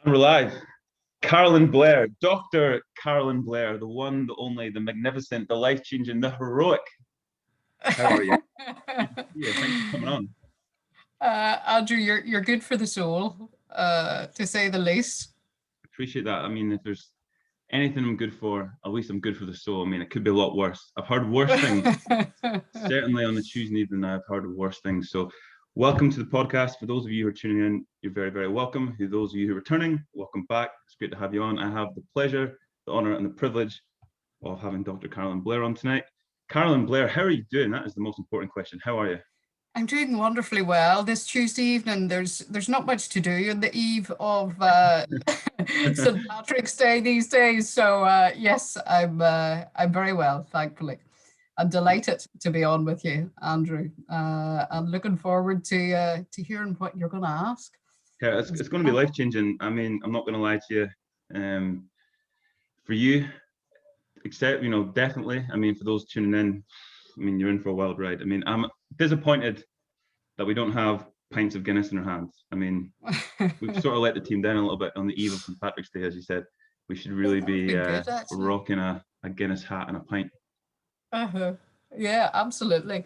We're live. Carolyn Blair, Dr. Carolyn Blair, the one, the only, the magnificent, the life-changing, the heroic. How are you? Yeah, thanks for coming on. Andrew, you're good for the soul, to say the least. Appreciate that. I mean, if there's anything I'm good for, at least I'm good for the soul. I mean, it could be a lot worse. I've heard worse things. Certainly on the Tuesday evening, I've heard of worse things. So welcome to the podcast. For those of you who are tuning in, you're very, very welcome. For those of you who are returning, welcome back. It's great to have you on. I have the pleasure, the honor, and the privilege of having Dr. Carolyn Blair on tonight. Carolyn Blair, how are you doing? That is the most important question. How are you? I'm doing wonderfully well. This Tuesday evening, there's not much to do on the eve of St. Patrick's Day these days. So yes, I'm very well, thankfully. I'm delighted to be on with you, Andrew. I'm looking forward to hearing what you're going to ask. Yeah, it's going to be life-changing. I mean, I'm not going to lie to you. For you, except, definitely, I mean, for those tuning in, I mean, you're in for a wild ride. I mean, I'm disappointed that we don't have pints of Guinness in our hands. I mean, we've sort of let the team down a little bit on the eve of St. Patrick's Day, as you said. We should really be rocking a Guinness hat and a pint. Yeah, absolutely.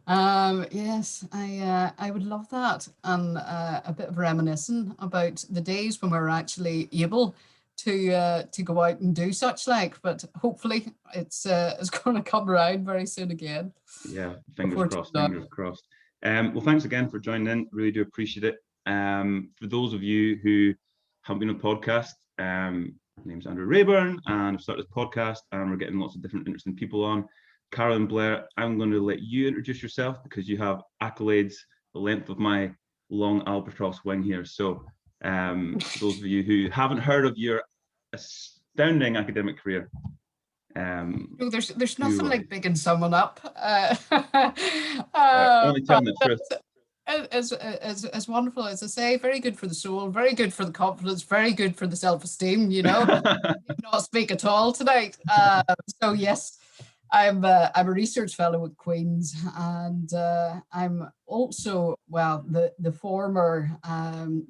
Yes, I would love that, and a bit of reminiscing about the days when we were actually able to go out and do such like. But hopefully, it's going to come around very soon again. Yeah, fingers crossed. Fingers crossed. Well, thanks again for joining in. Really do appreciate it. For those of you who haven't been on the podcast, my name's Andrew Rayburn, and I've started this podcast, and we're getting lots of different interesting people on. Carolyn Blair, I'm going to let you introduce yourself because you have accolades the length of my long albatross wing here. So those of you who haven't heard of your astounding academic career. There's nothing like bigging someone up. Only telling the truth. As wonderful as I say, very good for the soul, very good for the confidence, very good for the self-esteem, not speak at all tonight. So yes, I'm a research fellow at Queen's, and I'm also, the former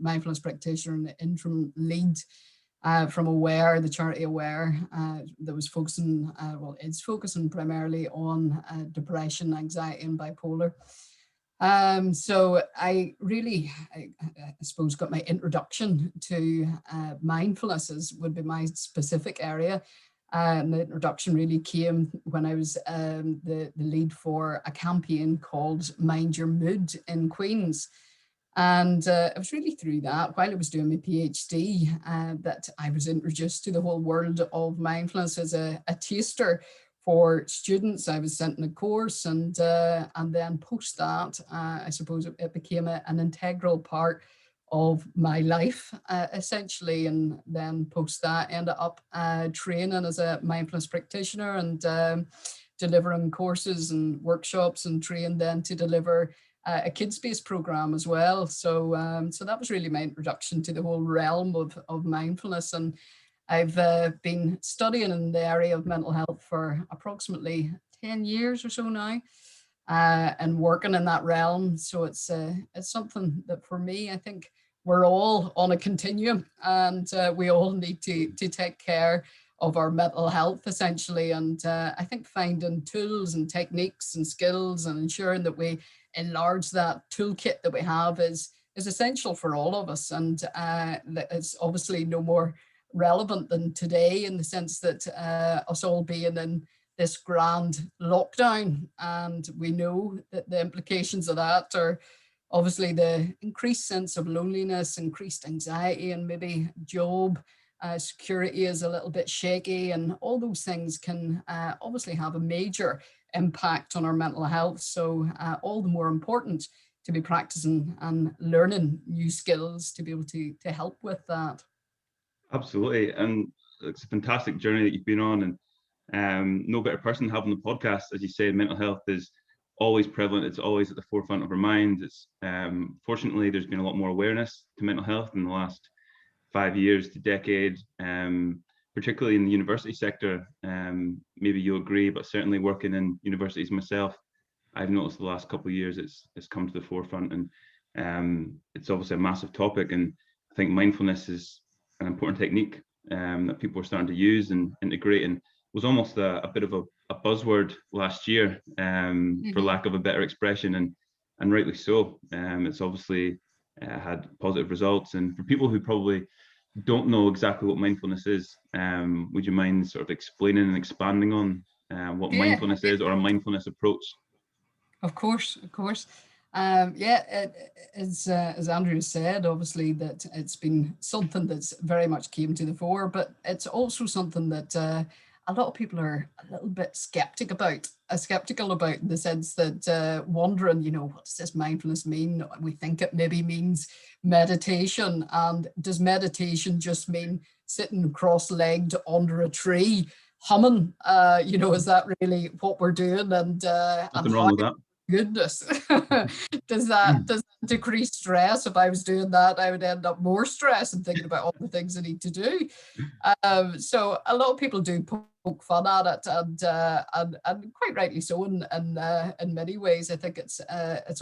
mindfulness practitioner and the interim lead from Aware, the charity Aware, that was focusing, it's focusing primarily on depression, anxiety, and bipolar. So I really, I suppose, got my introduction to mindfulness would be my specific area. And the introduction really came when I was the lead for a campaign called Mind Your Mood in Queen's. And it was really through that, while I was doing my PhD, that I was introduced to the whole world of mindfulness as a taster for students. I was sent in a course, and then post that, I suppose it became an integral part of my life, essentially. And then post that, ended up training as a mindfulness practitioner and delivering courses and workshops, and trained then to deliver a kids-based program as well. So so that was really my introduction to the whole realm of mindfulness. And I've been studying in the area of mental health for approximately 10 years or so now, and working in that realm. So it's something that, for me, I think we're all on a continuum, and we all need to take care of our mental health, essentially. And I think finding tools and techniques and skills and ensuring that we enlarge that toolkit that we have is essential for all of us. And it's obviously no more relevant than today, in the sense that us all being in this grand lockdown, and we know that the implications of that are obviously the increased sense of loneliness, increased anxiety, and maybe job security is a little bit shaky, and all those things can obviously have a major impact on our mental health. So all the more important to be practicing and learning new skills to be able to help with that. Absolutely. And it's a fantastic journey that you've been on, and no better person having the podcast. As you say, mental health is always prevalent. It's always at the forefront of our minds. It's fortunately, there's been a lot more awareness to mental health in the last 5 years to decade, particularly in the university sector. Maybe you agree, but certainly working in universities myself, I've noticed the last couple of years it's come to the forefront, and it's obviously a massive topic. And I think mindfulness is an important technique that people are starting to use and integrate, and was almost a bit of a buzzword last year, for lack of a better expression, and rightly so. It's obviously had positive results, and for people who probably don't know exactly what mindfulness is, would you mind sort of explaining and expanding on what mindfulness is, or a mindfulness approach? Of course, of course. As Andrew said, obviously that it's been something that's very much came to the fore, but it's also something that a lot of people are a little bit skeptical about, in the sense that wondering, what does this mindfulness mean? We think it maybe means meditation, and does meditation just mean sitting cross-legged under a tree humming? Is that really what we're doing? And nothing wrong with that. Goodness, does that decrease stress? If I was doing that, I would end up more stressed and thinking about all the things I need to do. So a lot of people do poke fun at it, and quite rightly so. In many ways, I think it's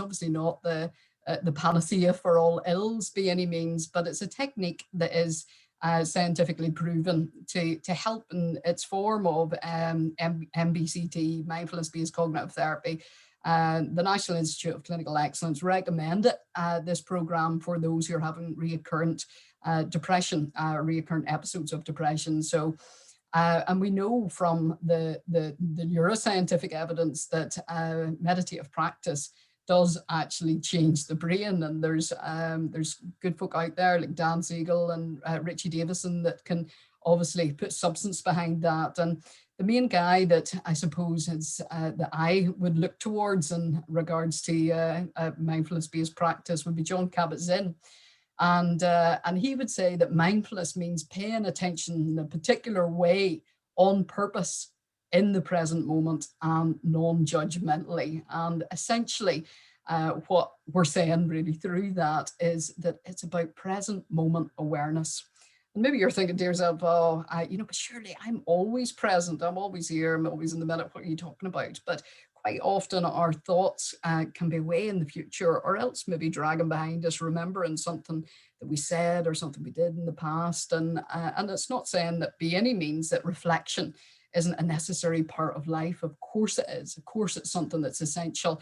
obviously not the panacea for all ills by any means, but it's a technique that is scientifically proven to help in its form of MBCT, mindfulness-based cognitive therapy. The National Institute of Clinical Excellence recommended this program for those who are having recurrent depression, recurrent episodes of depression. So, and we know from the neuroscientific evidence that meditative practice does actually change the brain. And there's good folk out there like Dan Siegel and Richie Davison that can obviously put substance behind that. And the main guy that I suppose is that I would look towards in regards to mindfulness-based practice would be Jon Kabat-Zinn. And he would say that mindfulness means paying attention in a particular way on purpose in the present moment and non-judgmentally. And essentially what we're saying really through that is that it's about present moment awareness. And maybe you're thinking to yourself, but surely I'm always present. I'm always here. I'm always in the minute. What are you talking about? But quite often our thoughts can be way in the future, or else maybe dragging behind us, remembering something that we said or something we did in the past. And it's not saying that by any means that reflection isn't a necessary part of life. Of course it is. Of course it's something that's essential,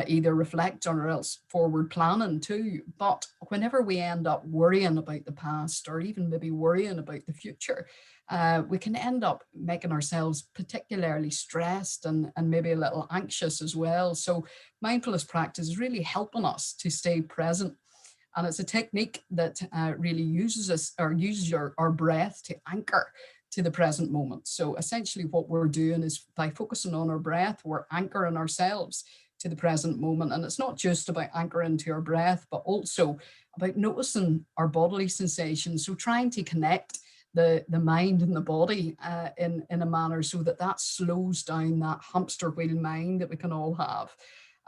either reflect on or else forward planning too. But whenever we end up worrying about the past, or even maybe worrying about the future, we can end up making ourselves particularly stressed and maybe a little anxious as well. So mindfulness practice is really helping us to stay present. And it's a technique that really uses our breath to anchor to the present moment. So essentially what we're doing is by focusing on our breath, we're anchoring ourselves to the present moment. And it's not just about anchoring to our breath, but also about noticing our bodily sensations. So trying to connect the mind and the body in a manner so that slows down that hamster wheel mind that we can all have.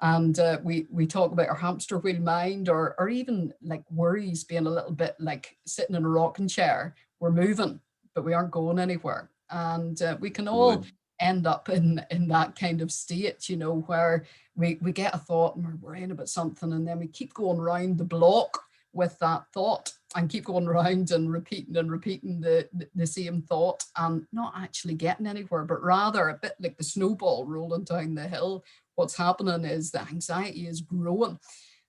And we talk about our hamster wheel mind, or even like worries being a little bit like sitting in a rocking chair. We're moving, but we aren't going anywhere. And we can all end up in that kind of state, where we get a thought and we're worrying about something, and then we keep going around the block with that thought and keep going around and repeating the same thought and not actually getting anywhere, but rather a bit like the snowball rolling down the hill. What's happening is the anxiety is growing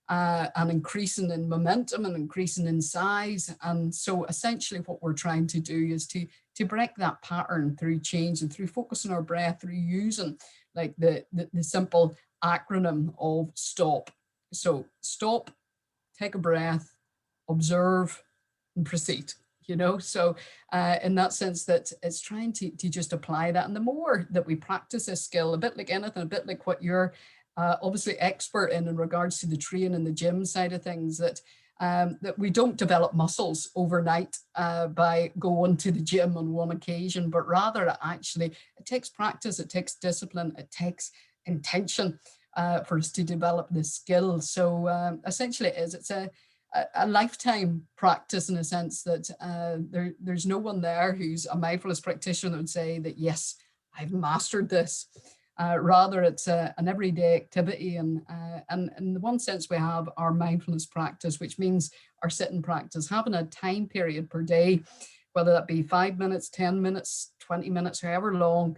and increasing in momentum and increasing in size. And so essentially what we're trying to do is to break that pattern through change and through focusing our breath, through using like the simple acronym of STOP. So stop, take a breath, observe, and proceed. So in that sense, that it's trying to just apply that. And the more that we practice this skill, a bit like anything, a bit like what you're obviously expert in regards to the training and the gym side of things, that we don't develop muscles overnight by going to the gym on one occasion, but rather it takes practice, it takes discipline, it takes intention for us to develop this skill. So essentially it's a lifetime practice, in a sense that there's no one there who's a mindfulness practitioner that would say that, yes, I've mastered this. Rather, it's an everyday activity. And in the one sense, we have our mindfulness practice, which means our sitting practice, having a time period per day, whether that be 5 minutes, 10 minutes, 20 minutes, however long,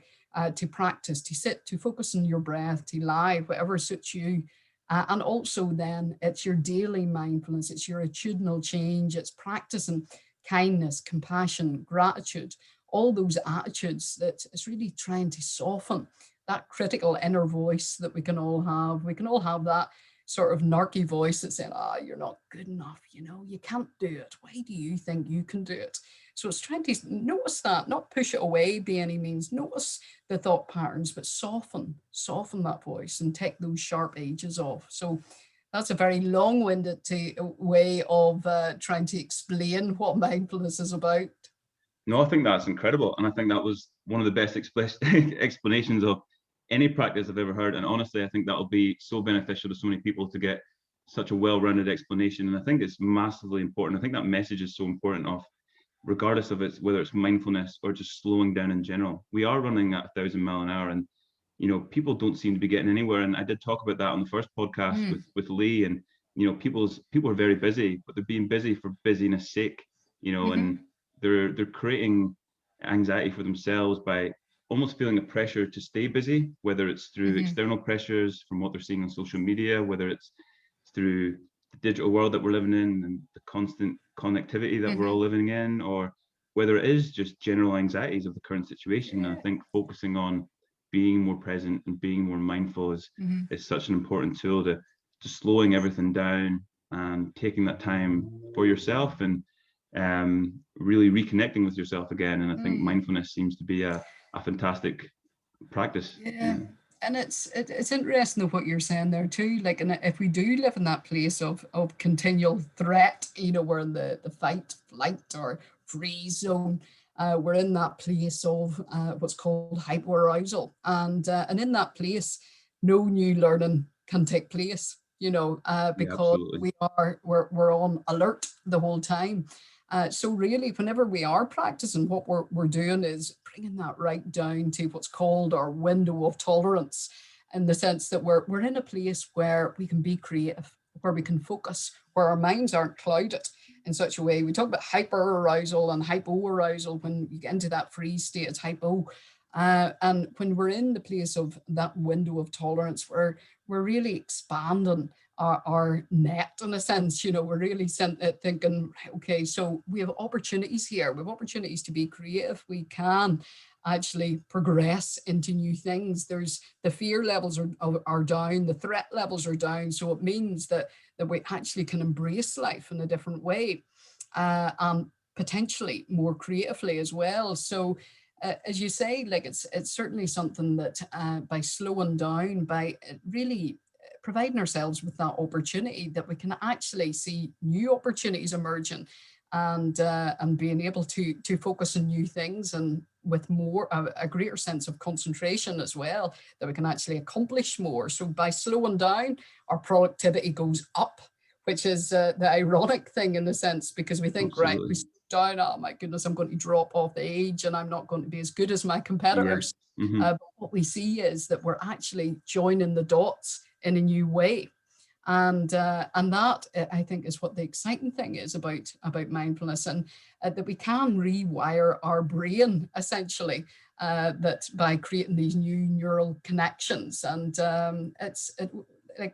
to practice, to sit, to focus on your breath, to lie, whatever suits you. And also then it's your daily mindfulness, it's your attitudinal change, it's practicing kindness, compassion, gratitude, all those attitudes that it's really trying to soften that critical inner voice that we can all have. We can all have that sort of narky voice that's saying, you're not good enough, you can't do it. Why do you think you can do it? So it's trying to notice that, not push it away by any means. Notice the thought patterns, but soften that voice and take those sharp edges off. So that's a very long-winded way of trying to explain what mindfulness is about. No, I think that's incredible. And I think that was one of the best explanations of any practice I've ever heard. And honestly, I think that'll be so beneficial to so many people to get such a well-rounded explanation. And I think it's massively important. I think that message is so important of, regardless of whether it's mindfulness or just slowing down in general. We are running at 1,000 miles an hour, and people don't seem to be getting anywhere. And I did talk about that on the first podcast with Lee, and people are very busy, but they're being busy for busyness sake, and they're creating anxiety for themselves by almost feeling a pressure to stay busy, whether it's through external pressures from what they're seeing on social media, whether it's through the digital world that we're living in and the constant connectivity that we're all living in, or whether it is just general anxieties of the current situation. And I think focusing on being more present and being more mindful is such an important tool to slowing everything down and taking that time for yourself and really reconnecting with yourself again. And I think mindfulness seems to be a fantastic practice. And it's interesting of what you're saying there too. Like, and if we do live in that place of continual threat, we're in the fight, flight, or freeze zone. We're in that place of what's called hyperarousal, and in that place, no new learning can take place. Because we're on alert the whole time. So really, whenever we are practicing, what we're doing is bringing that right down to what's called our window of tolerance, in the sense that we're in a place where we can be creative, where we can focus, where our minds aren't clouded in such a way. We talk about hyper-arousal and hypo-arousal. When you get into that freeze state, it's hypo. And when we're in the place of that window of tolerance, we're really expanding our net, in a sense. We're really thinking, okay, so we have opportunities here. We have opportunities to be creative. We can actually progress into new things. There's the fear levels are down, the threat levels are down. So it means that we actually can embrace life in a different way, and potentially more creatively as well. So as you say, like it's certainly something that by slowing down, by really providing ourselves with that opportunity, that we can actually see new opportunities emerging, and being able to focus on new things, and with more a greater sense of concentration as well, that we can actually accomplish more. So by slowing down, our productivity goes up, which is the ironic thing in a sense, because we think, right, we slow down, oh my goodness, I'm going to drop off the age and I'm not going to be as good as my competitors. But what we see is that we're actually joining the dots in a new way. And that, I think, is what the exciting thing is about mindfulness, and that we can rewire our brain, essentially, that by creating these new neural connections. And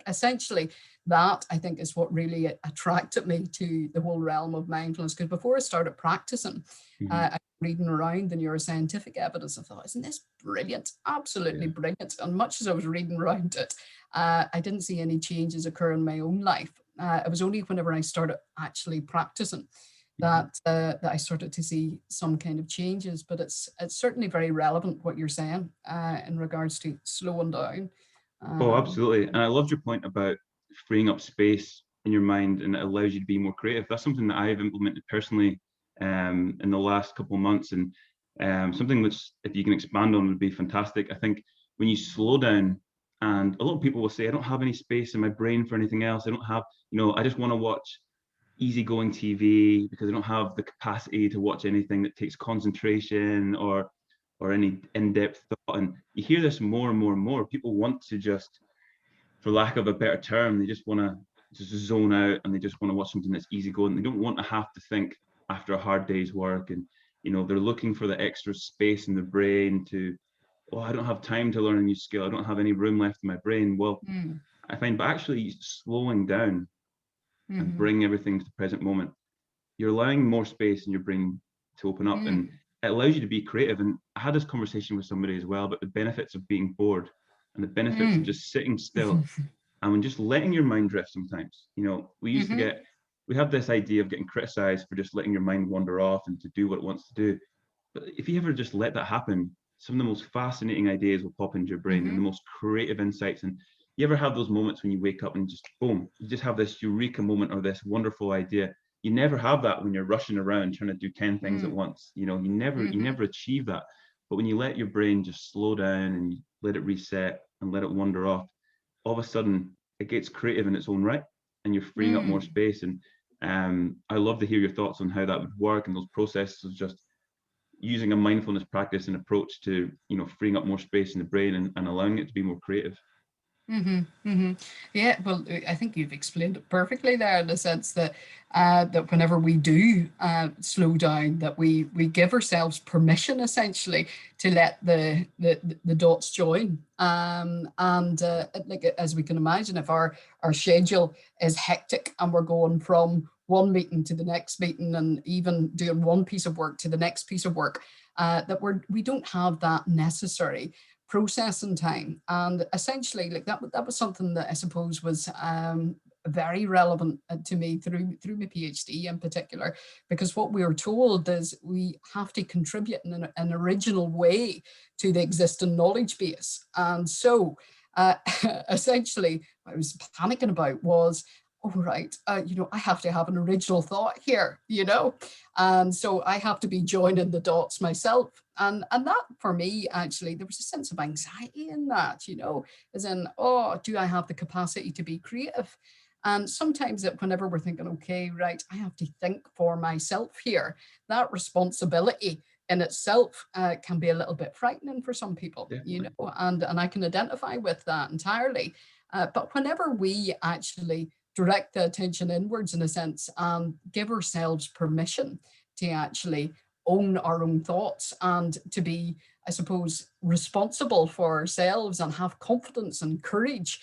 essentially, that, I think, is what really attracted me to the whole realm of mindfulness. Because before I started practicing, I was reading around the neuroscientific evidence. I thought, isn't this brilliant? Absolutely brilliant. And much as I was reading around it, I didn't see any changes occur in my own life. It was only whenever I started actually practicing that I started to see some kind of changes. But it's certainly very relevant what you're saying in regards to slowing down. Oh, absolutely. And I loved your point about freeing up space in your mind, and it allows you to be more creative. That's something that I've implemented personally in the last couple of months, and something which, if you can expand on, would be fantastic. I think when you slow down, and a lot of people will say, I don't have any space in my brain for anything else. I don't have, I just want to watch easygoing TV because I don't have the capacity to watch anything that takes concentration or any in-depth thought. and you hear this more and more and more. People want to just, for lack of a better term, they just want to just zone out, and they just want to watch something that's easy going. They don't want to have to think after a hard day's work, and they're looking for the extra space in the brain to, oh, I don't have time to learn a new skill, I don't have any room left in my brain. Well, I find by actually slowing down and bring everything to the present moment, you're allowing more space in your brain to open up, and it allows you to be creative. And I had this conversation with somebody as well about the benefits of being bored and the benefits of just sitting still and just letting your mind drift sometimes. We used to we have this idea of getting criticized for just letting your mind wander off and to do what it wants to do. But if you ever just let that happen, some of the most fascinating ideas will pop into your brain and the most creative insights. And you ever have those moments when you wake up and just boom, you just have this eureka moment or this wonderful idea? You never have that when you're rushing around trying to do 10 things at once. You never achieve that. But when you let your brain just slow down and you let it reset and let it wander off, all of a sudden it gets creative in its own right, and you're freeing up more space. And I love to hear your thoughts on how that would work and those processes of just using a mindfulness practice and approach to freeing up more space in the brain and allowing it to be more creative. Yeah, well, I think you've explained it perfectly there, in the sense that that whenever we do slow down, that we give ourselves permission essentially to let the dots join. Like, as we can imagine, if our schedule is hectic and we're going from one meeting to the next meeting and even doing one piece of work to the next piece of work, that we don't have that necessary processing time. And essentially, like, that was something that I suppose was very relevant to me through my PhD in particular, because what we were told is we have to contribute in an original way to the existing knowledge base. And so essentially what I was panicking about was, oh, right, I have to have an original thought here, and so I have to be joining the dots myself. And that, for me, actually, there was a sense of anxiety in that, as in, oh, do I have the capacity to be creative? And sometimes that whenever we're thinking, okay, right, I have to think for myself here, that responsibility in itself can be a little bit frightening for some people, and I can identify with that entirely. But whenever we actually direct the attention inwards, in a sense, and give ourselves permission to actually own our own thoughts and to be, I suppose, responsible for ourselves and have confidence and courage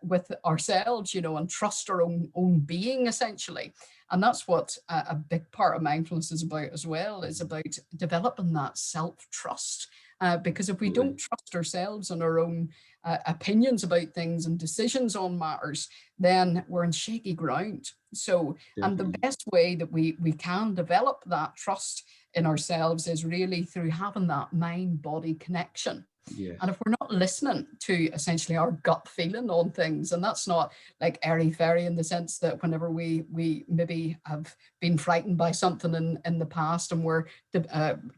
with ourselves, and trust our own being, essentially. And that's what a big part of mindfulness is about as well, is about developing that self-trust. Because if we don't trust ourselves and our own opinions about things and decisions on matters, then we're in shaky ground. So, and the best way that we can develop that trust in ourselves is really through having that mind-body connection. Yes. And if we're not listening to essentially our gut feeling on things, and that's not like airy-fairy in the sense that whenever we maybe have been frightened by something in the past and we're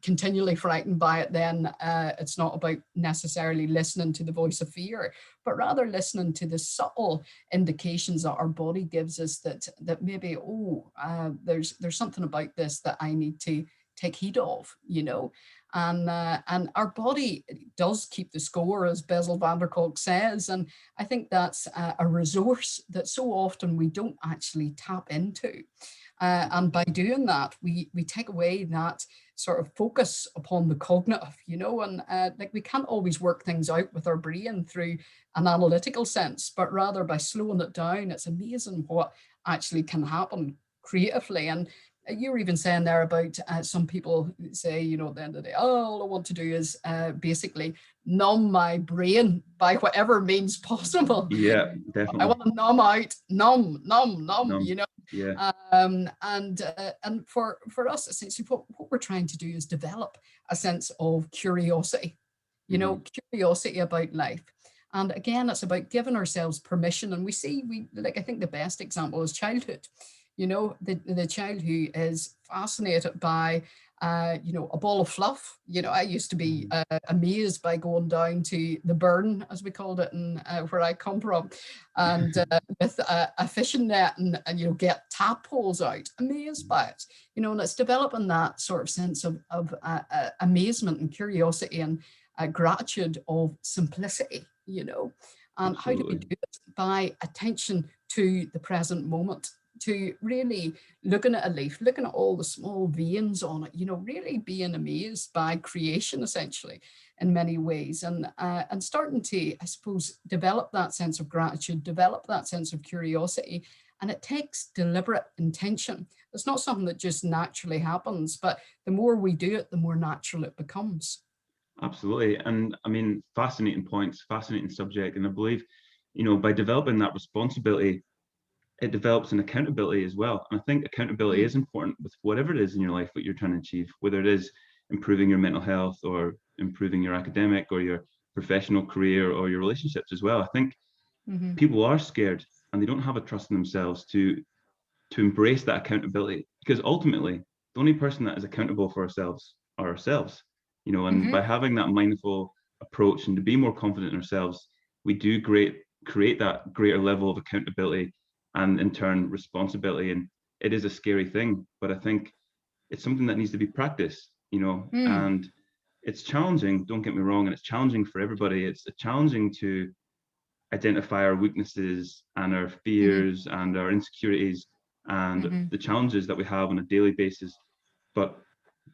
continually frightened by it, then it's not about necessarily listening to the voice of fear, but rather listening to the subtle indications that our body gives us that maybe, there's something about this that I need to take heed of, and our body does keep the score, as Bessel van der Kolk says. And I think that's a resource that so often we don't actually tap into. And by doing that, we take away that sort of focus upon the cognitive, and like, we can't always work things out with our brain through an analytical sense, but rather by slowing it down, it's amazing what actually can happen creatively. And you were even saying there about some people say, at the end of the day, all I want to do is basically numb my brain by whatever means possible. Yeah, definitely. I want to numb out, numb. Yeah. And for us, essentially, what we're trying to do is develop a sense of curiosity, curiosity about life. And again, it's about giving ourselves permission. And I think the best example is childhood. The child who is fascinated by, a ball of fluff. I used to be amazed by going down to the burn, as we called it, and where I come from, and with a fishing net and get tadpoles out, amazed by it. And it's developing that sort of sense of amazement and curiosity. And gratitude of simplicity, you know. And how do we do it? By attention to the present moment, to really looking at a leaf, looking at all the small veins on it, you know, really being amazed by creation, essentially, in many ways, and starting to, I suppose, develop that sense of gratitude, develop that sense of curiosity. And it takes deliberate intention. It's not something that just naturally happens, but the more we do it, the more natural it becomes. Absolutely. And I mean, fascinating points, fascinating subject. And I believe, you know, by developing that responsibility, it develops an accountability as well. And I think accountability is important with whatever it is in your life, what you're trying to achieve, whether it is improving your mental health or improving your academic or your professional career or your relationships as well. I think people are scared and they don't have a trust in themselves to embrace that accountability, because ultimately the only person that is accountable for ourselves are ourselves, you know. And by having that mindful approach and to be more confident in ourselves, we do create that greater level of accountability and in turn responsibility. And it is a scary thing, but I think it's something that needs to be practiced, you know. And it's challenging, don't get me wrong, and it's challenging for everybody. It's challenging to identify our weaknesses and our fears and our insecurities and the challenges that we have on a daily basis. But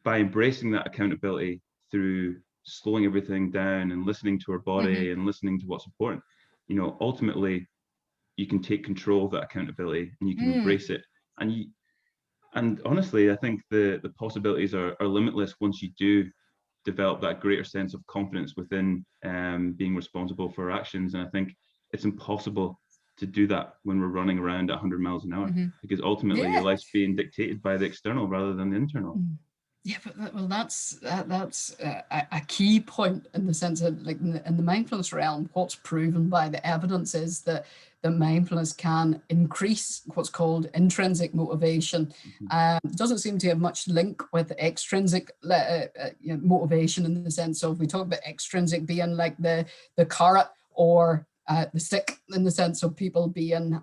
by embracing that accountability through slowing everything down and listening to our body and listening to what's important, you know, ultimately you can take control of that accountability and you can embrace it. And honestly, I think the possibilities are limitless once you do develop that greater sense of confidence within being responsible for our actions. And I think it's impossible to do that when we're running around at 100 miles an hour, because ultimately your life's being dictated by the external rather than the internal. Yeah, but well, that's a key point in the sense that, like, in the mindfulness realm, what's proven by the evidence is that the mindfulness can increase what's called intrinsic motivation. It doesn't seem to have much link with extrinsic motivation, in the sense of, we talk about extrinsic being like the carrot or the stick, in the sense of people being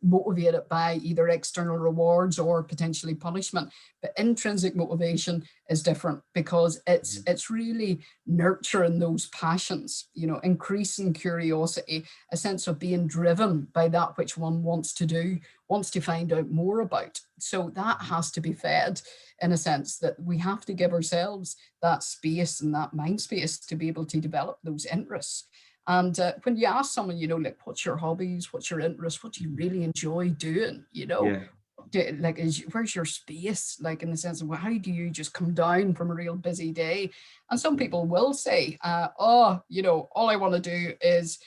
motivated by either external rewards or potentially punishment. But intrinsic motivation is different, because it's really nurturing those passions, you know, increasing curiosity, a sense of being driven by that which one wants to do, wants to find out more about. So that has to be fed, in a sense that we have to give ourselves that space and that mind space to be able to develop those interests. And when you ask someone, you know, like, what's your hobbies, what's your interests, what do you really enjoy doing, you know, where's your space, like, in the sense of, well, how do you just come down from a real busy day? And some people will say, you know, all I want to do is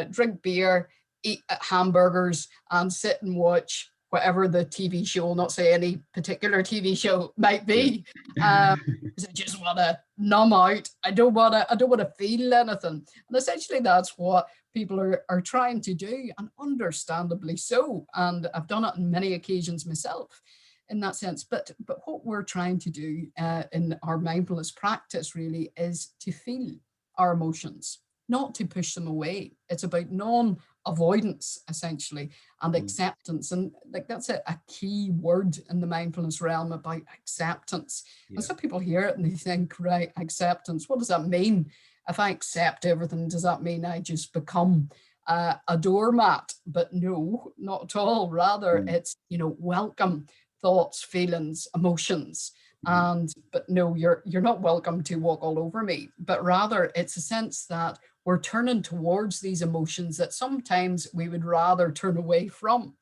drink beer, eat hamburgers, and sit and watch whatever the TV show, I'll not say any particular TV show might be, because I just want to numb out. I don't want to feel anything. And essentially that's what people are trying to do, and understandably so. And I've done it on many occasions myself in that sense. But what we're trying to do in our mindfulness practice really is to feel our emotions, not to push them away. It's about non-avoidance, essentially, and acceptance. And like, that's a key word in the mindfulness realm, about acceptance. And some people hear it and they think, right, acceptance, what does that mean? If I accept everything, does that mean I just become a doormat? But no, not at all. Rather, it's, you know, welcome thoughts, feelings, emotions. But no, you're not welcome to walk all over me, but rather it's a sense that we're turning towards these emotions that sometimes we would rather turn away from.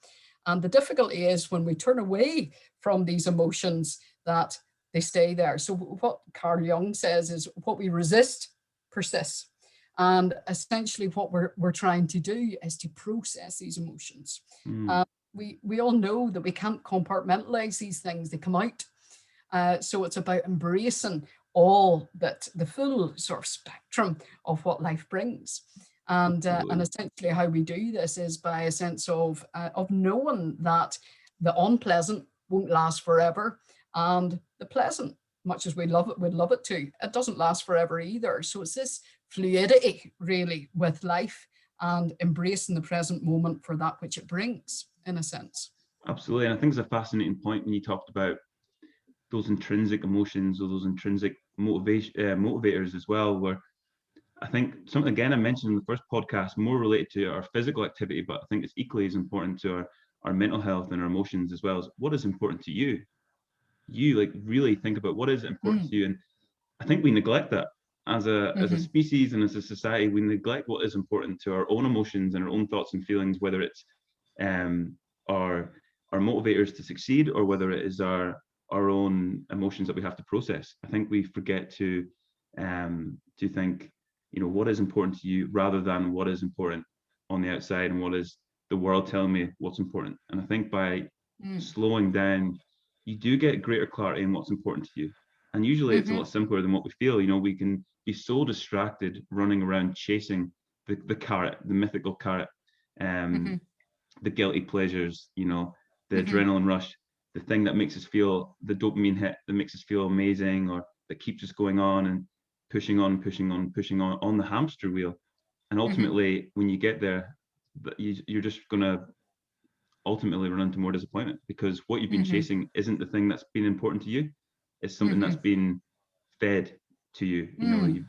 And the difficulty is when we turn away from these emotions, that they stay there. So what Carl Jung says is, what we resist persists. And essentially what we're trying to do is to process these emotions. We all know that we can't compartmentalize these things, they come out. So it's about embracing all that, the full sort of spectrum of what life brings. And essentially how we do this is by a sense of knowing that the unpleasant won't last forever, and the pleasant, much as we'd love it to, it doesn't last forever either. So it's this fluidity really with life, and embracing the present moment for that which it brings, in a sense. Absolutely. And I think it's a fascinating point when you talked about those intrinsic emotions or those intrinsic motivators as well, where I think something, again, I mentioned in the first podcast, more related to our physical activity, but I think it's equally as important to our mental health and our emotions as well, as what is important to you. You like really think about what is important to you. And I think we neglect that as a species and as a society. We neglect what is important to our own emotions and our own thoughts and feelings, whether it's our motivators to succeed, or whether it is our own emotions that we have to process. I think we forget to think, what is important to you, rather than what is important on the outside and what is the world telling me what's important. And I think by slowing down, you do get greater clarity in what's important to you. And usually it's a lot simpler than what we feel. We can be so distracted running around chasing the carrot, the mythical carrot, the guilty pleasures, the adrenaline rush, the thing that makes us feel, the dopamine hit that makes us feel amazing, or that keeps us going on and pushing on the hamster wheel. And ultimately, when you get there, you're just going to ultimately run into more disappointment, because what you've been chasing isn't the thing that's been important to you. It's something that's been fed to you.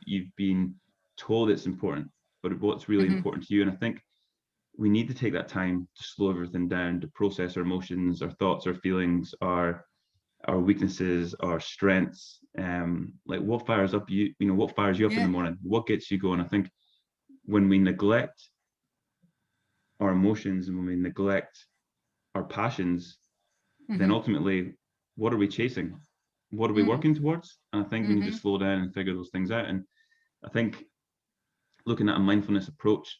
You've been told it's important, but what's really important to you. And I think we need to take that time to slow everything down, to process our emotions, our thoughts, our feelings, our weaknesses, our strengths. Like what fires up you, what fires you up in the morning, what gets you going. I think when we neglect our emotions and when we neglect our passions, then ultimately, what are we chasing? What are we working towards? And I think we need to slow down and figure those things out. And I think looking at a mindfulness approach,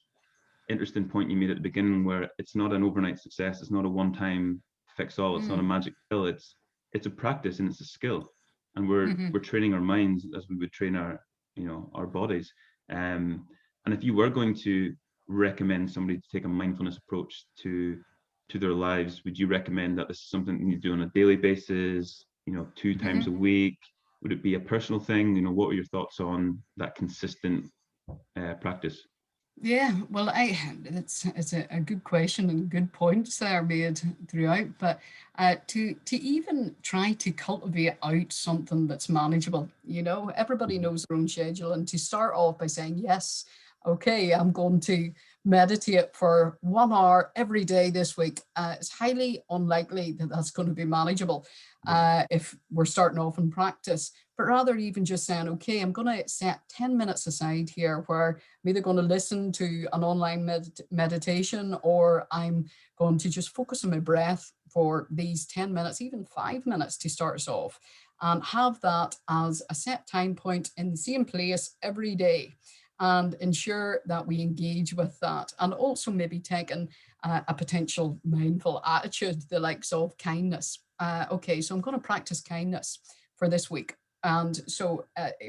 interesting point you made at the beginning, where it's not an overnight success, it's not a one-time fix all, it's not a magic pill, it's a practice and it's a skill. And we're training our minds as we would train our bodies. And if you were going to recommend somebody to take a mindfulness approach to their lives, would you recommend that this is something you do on a daily basis, 2 times a week? Would it be a personal thing? What are your thoughts on that consistent practice? Yeah, well, it's a good question and good points there made throughout. But to even try to cultivate out something that's manageable, everybody knows their own schedule, and to start off by saying, yes, okay, I'm going to meditate for 1 hour every day this week. It's highly unlikely that that's going to be manageable if we're starting off in practice. But rather even just saying, okay, I'm going to set 10 minutes aside here where I'm either going to listen to an online meditation, or I'm going to just focus on my breath for these 10 minutes, even 5 minutes to start us off, and have that as a set time point in the same place every day, and ensure that we engage with that. And also maybe taking a potential mindful attitude, the likes of kindness. Okay, so I'm going to practice kindness for this week. And so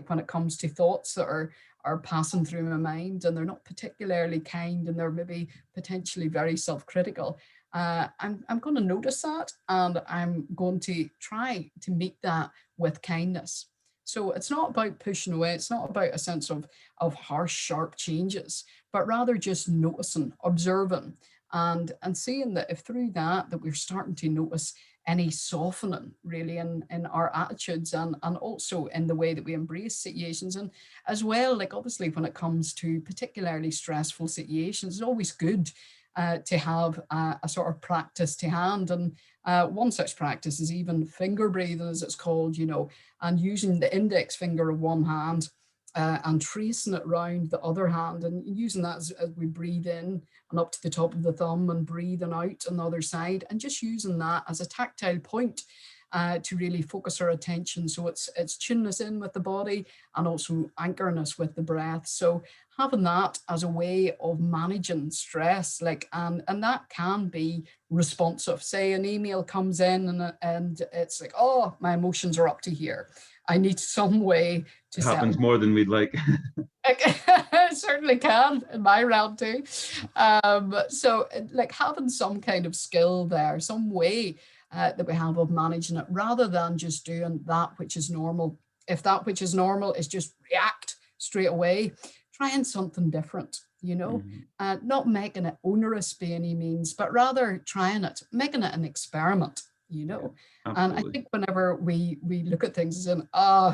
when it comes to thoughts that are passing through my mind and they're not particularly kind and they're maybe potentially very self-critical, I'm going to notice that, and I'm going to try to meet that with kindness. So it's not about pushing away. It's not about a sense of harsh, sharp changes, but rather just noticing, observing, and seeing that if through that we're starting to notice any softening really in our attitudes, and also in the way that we embrace situations. And as well, like obviously when it comes to particularly stressful situations, it's always good to have a sort of practice to hand. And one such practice is even finger breathing, as it's called, and using the index finger of one hand and tracing it round the other hand, and using that as we breathe in and up to the top of the thumb, and breathing out on the other side, and just using that as a tactile point to really focus our attention. So it's tuning us in with the body and also anchoring us with the breath. So having that as a way of managing stress, and that can be responsive. Say an email comes in and it's like, oh, my emotions are up to here. I need some way to it happens more than we'd like. It certainly can in my round too. So like having some kind of skill there, some way that we have of managing it, rather than just doing that which is normal. If that which is normal is just react straight away, trying something different, not making it onerous by any means, but rather trying it, making it an experiment, you know. Yeah, and I think whenever we look at things as in,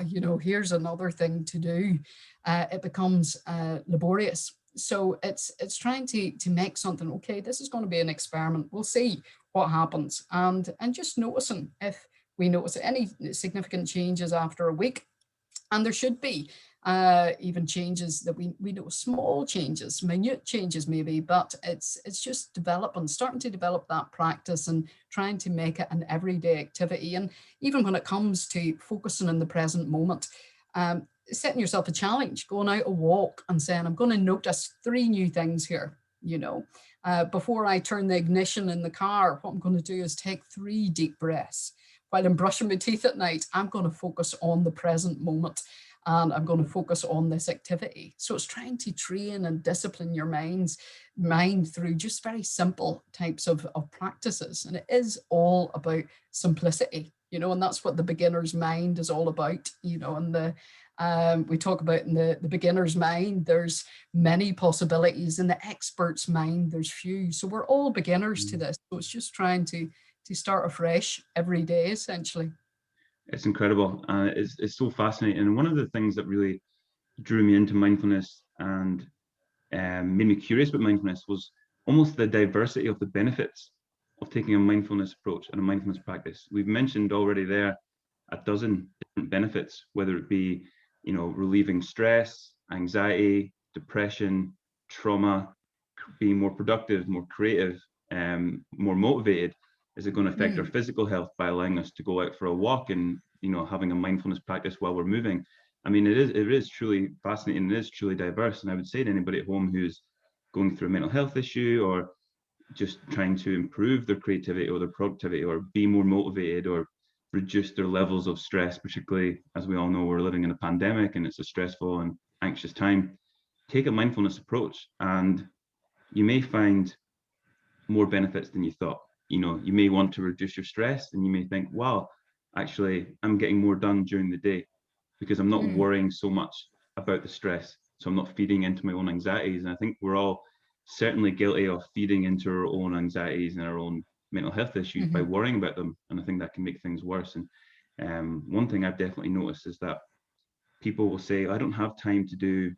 you know, here's another thing to do, it becomes laborious. So it's trying to make something, okay, this is going to be an experiment, we'll see what happens, and just noticing if we notice any significant changes after a week. And there should be even changes that we know, small changes, minute changes maybe, but it's just starting to develop that practice and trying to make it an everyday activity. And even when it comes to focusing in the present moment, setting yourself a challenge, going out a walk and saying, I'm going to notice 3 new things here, you know. Before I turn the ignition in the car, what I'm going to do is take 3 deep breaths. While I'm brushing my teeth at night, I'm going to focus on the present moment, and I'm going to focus on this activity. So it's trying to train and discipline your mind through just very simple types of practices. And it is all about simplicity, you know, and that's what the beginner's mind is all about, you know. And we talk about in the beginner's mind, there's many possibilities. In the expert's mind, there's few. So we're all beginners to this. So it's just trying to start afresh every day, essentially. It's incredible. It's so fascinating. And one of the things that really drew me into mindfulness and made me curious about mindfulness was almost the diversity of the benefits of taking a mindfulness approach and a mindfulness practice. We've mentioned already there a dozen different benefits, whether it be, you know, relieving stress, anxiety, depression, trauma, being more productive, more creative, more motivated. Is it going to affect our physical health by allowing us to go out for a walk and, you know, having a mindfulness practice while we're moving? I mean, it is truly fascinating. It is truly diverse. And I would say to anybody at home who's going through a mental health issue or just trying to improve their creativity or their productivity or be more motivated or reduce their levels of stress, particularly as we all know, we're living in a pandemic and it's a stressful and anxious time, take a mindfulness approach and you may find more benefits than you thought. You know, you may want to reduce your stress and you may think, wow, actually, I'm getting more done during the day because I'm not worrying so much about the stress. So I'm not feeding into my own anxieties. And I think we're all certainly guilty of feeding into our own anxieties and our own mental health issues by worrying about them. And I think that can make things worse. And one thing I've definitely noticed is that people will say, I don't have time to do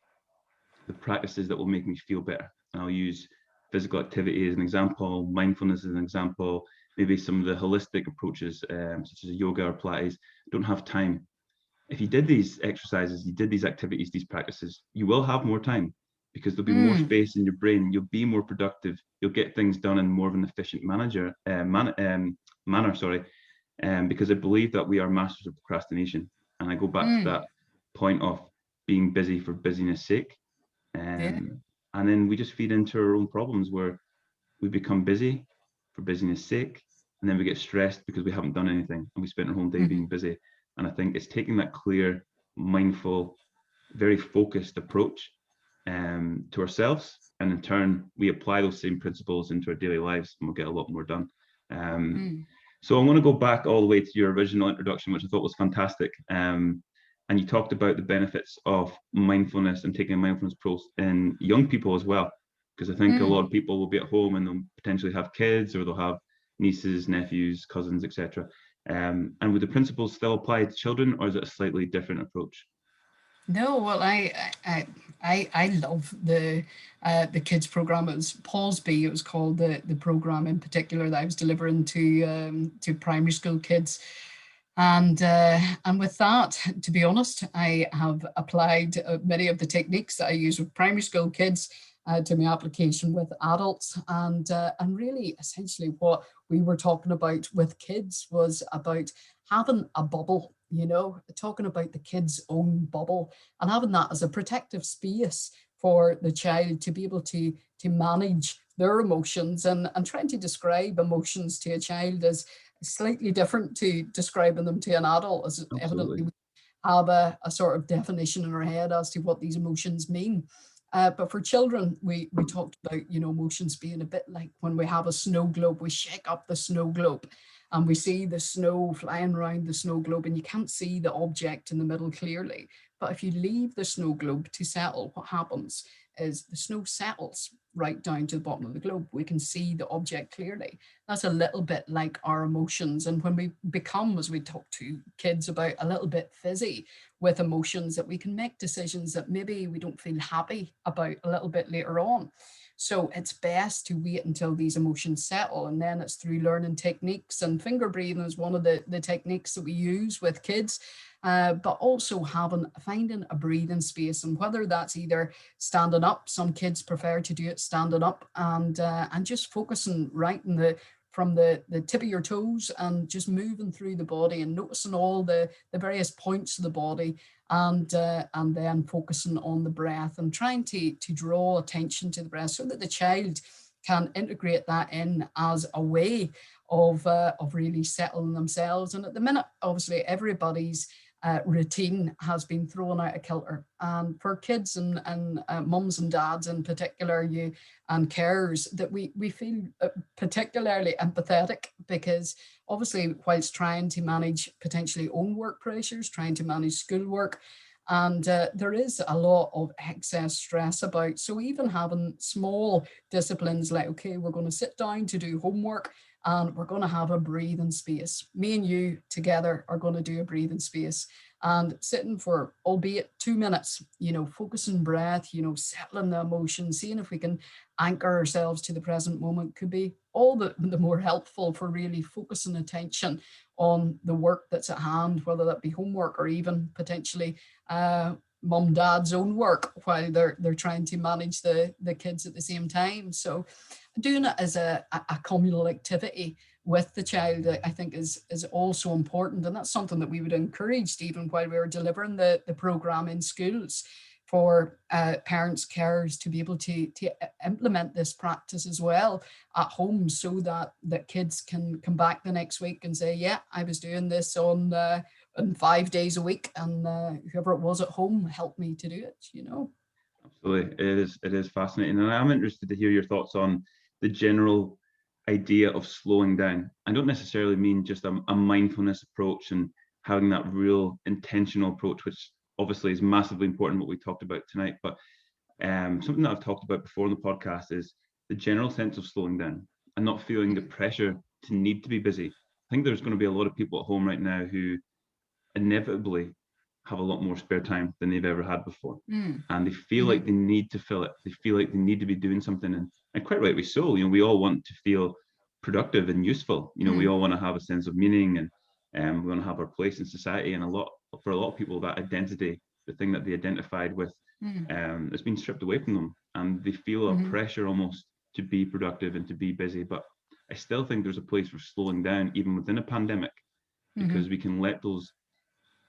the practices that will make me feel better. And I'll use physical activity as an example, mindfulness as an example, maybe some of the holistic approaches, such as yoga or Pilates. Don't have time. If you did these exercises, you did these activities, these practices, you will have more time because there'll be more space in your brain. You'll be more productive. You'll get things done in more of an efficient manner. Because I believe that we are masters of procrastination. And I go back to that point of being busy for busyness sake. And then we just feed into our own problems where we become busy for busyness sake, and then we get stressed because we haven't done anything and we spent our whole day being busy. And I think it's taking that clear, mindful, very focused approach to ourselves, and in turn we apply those same principles into our daily lives and we'll get a lot more done. So I want to go back all the way to your original introduction, which I thought was fantastic. And you talked about the benefits of mindfulness and taking a mindfulness approach in young people as well, because I think a lot of people will be at home and they'll potentially have kids or they'll have nieces, nephews, cousins, etc. And would the principles still apply to children, or is it a slightly different approach? No, well, I love the kids program. It was Paws, it was called, the program in particular that I was delivering to primary school kids. And with that, to be honest, I have applied many of the techniques that I use with primary school kids to my application with adults. And really, essentially, what we were talking about with kids was about having a bubble, you know, talking about the kid's own bubble and having that as a protective space for the child to be able to manage their emotions, and trying to describe emotions to a child is slightly different to describing them to an adult, as evidently we have a sort of definition in our head as to what these emotions mean. But for children, we talked about, you know, emotions being a bit like when we have a snow globe, we shake up the snow globe and we see the snow flying around the snow globe and you can't see the object in the middle clearly. But if you leave the snow globe to settle, what happens is the snow settles right down to the bottom of the globe. We can see the object clearly. That's a little bit like our emotions. And when we become, as we talk to kids about, a little bit fizzy with emotions, that we can make decisions that maybe we don't feel happy about a little bit later on. So it's best to wait until these emotions settle. And then it's through learning techniques, and finger breathing is one of the techniques that we use with kids. But also finding a breathing space, and whether that's either standing up, some kids prefer to do it standing up, and just focusing right in from the tip of your toes and just moving through the body and noticing all the various points of the body, and then focusing on the breath and trying to draw attention to the breath so that the child can integrate that in as a way of really settling themselves. And at the minute, obviously, everybody's routine has been thrown out of kilter. And for kids and mums and dads in particular, and carers, that we feel particularly empathetic, because obviously, whilst trying to manage potentially own work pressures, trying to manage schoolwork, and there is a lot of excess stress about. So even having small disciplines like, okay, we're going to sit down to do homework, and we're going to have a breathing space. Me and you together are going to do a breathing space, and sitting for, albeit 2 minutes, focusing breath, settling the emotions, seeing if we can anchor ourselves to the present moment, could be all the more helpful for really focusing attention on the work that's at hand, whether that be homework or even potentially mum, dad's own work while they're trying to manage the kids at the same time. So doing it as a communal activity with the child, I think is also important. And that's something that we would encourage, even while we were delivering the program in schools, for parents, carers to be able to implement this practice as well at home, so that kids can come back the next week and say, yeah, I was doing this on 5 days a week, and whoever it was at home helped me to do it, Absolutely. It is fascinating. And I'm interested to hear your thoughts on the general idea of slowing down. I don't necessarily mean just a mindfulness approach and having that real intentional approach, which obviously is massively important, what we talked about tonight. But something that I've talked about before on the podcast is the general sense of slowing down and not feeling the pressure to need to be busy. I think there's going to be a lot of people at home right now who inevitably have a lot more spare time than they've ever had before. And they feel like they need to fill it. They feel like they need to be doing something. And quite rightly so, we all want to feel productive and useful. We all want to have a sense of meaning, and we want to have our place in society. And for a lot of people, that identity, the thing that they identified with, has been stripped away from them. And they feel a pressure almost to be productive and to be busy. But I still think there's a place for slowing down, even within a pandemic, because we can let those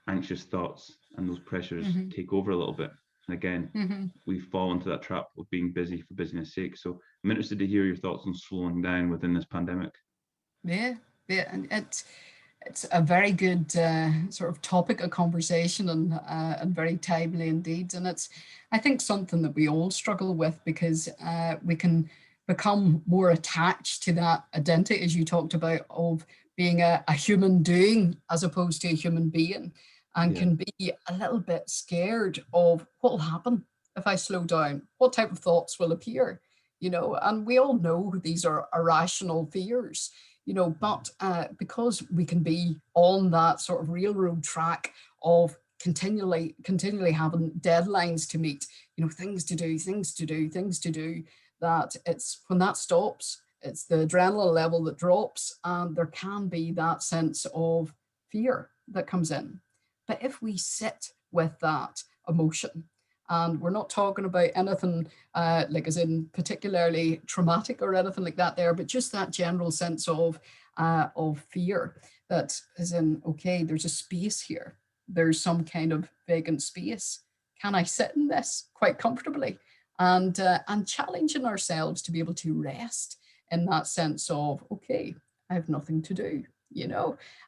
anxious thoughts and those pressures take over a little bit. And again, we fall into that trap of being busy for busyness sake. So I'm interested to hear your thoughts on slowing down within this pandemic. Yeah, and it's a very good sort of topic of conversation, and very timely indeed. And it's, I think, something that we all struggle with, because we can become more attached to that identity, as you talked about, of being a human doing as opposed to a human being, and can be a little bit scared of what will happen if I slow down, what type of thoughts will appear, and we all know these are irrational fears, but because we can be on that sort of railroad track of continually having deadlines to meet, things to do, that it's when that stops, it's the adrenaline level that drops, and there can be that sense of fear that comes in. But if we sit with that emotion, and we're not talking about anything like as in particularly traumatic or anything like that there, but just that general sense of fear, that is in, okay, there's a space here. There's some kind of vacant space. Can I sit in this quite comfortably? And challenging ourselves to be able to rest in that sense of, okay, I have nothing to do.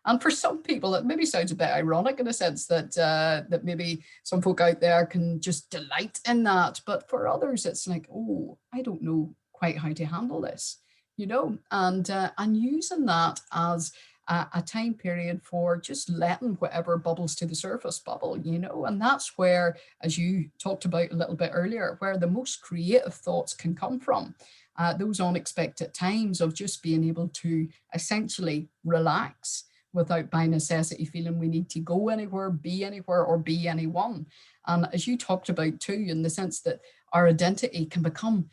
And for some people, it maybe sounds a bit ironic in a sense that that maybe some folk out there can just delight in that, but for others, it's like, oh, I don't know quite how to handle this, and using that as a time period for just letting whatever bubbles to the surface bubble, and that's where, as you talked about a little bit earlier, where the most creative thoughts can come from. Those unexpected times of just being able to essentially relax without by necessity feeling we need to go anywhere, or be anyone. And as you talked about too, in the sense that our identity can become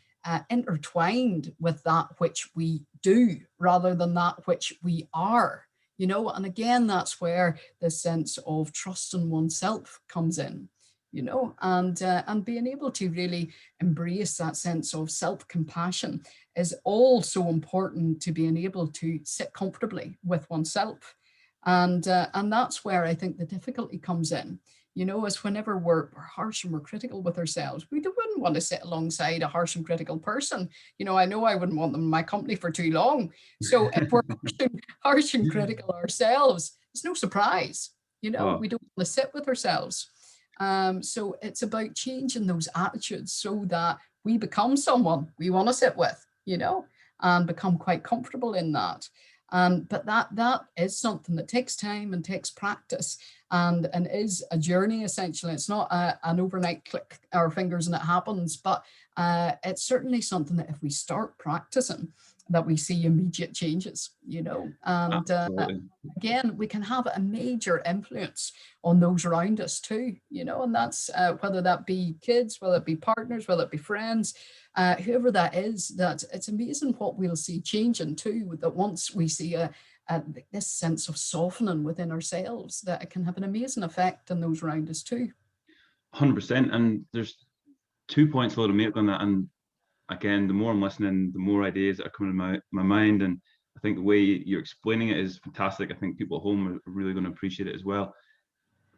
intertwined with that which we do rather than that which we are, and again, that's where the sense of trust in oneself comes in, and being able to really embrace that sense of self-compassion is also important to being able to sit comfortably with oneself. And that's where I think the difficulty comes in, is whenever we're harsh and we're critical with ourselves, wouldn't want to sit alongside a harsh and critical person. I know I wouldn't want them in my company for too long. So if we're harsh and critical ourselves, it's no surprise, we don't want to sit with ourselves. So it's about changing those attitudes so that we become someone we want to sit with, and become quite comfortable in that. But that is something that takes time and takes practice, and is a journey, essentially. It's not an overnight click our fingers and it happens, but it's certainly something that if we start practicing, that we see immediate changes, and again, we can have a major influence on those around us too, and that's whether that be kids, whether it be partners, whether it be friends, whoever that is, that it's amazing what we'll see changing too, that once we see this sense of softening within ourselves, that it can have an amazing effect on those around us too. 100%. And there's 2 points I want to make on that. And again, the more I'm listening, the more ideas that are coming to my mind. And I think the way you're explaining it is fantastic. I think people at home are really going to appreciate it as well.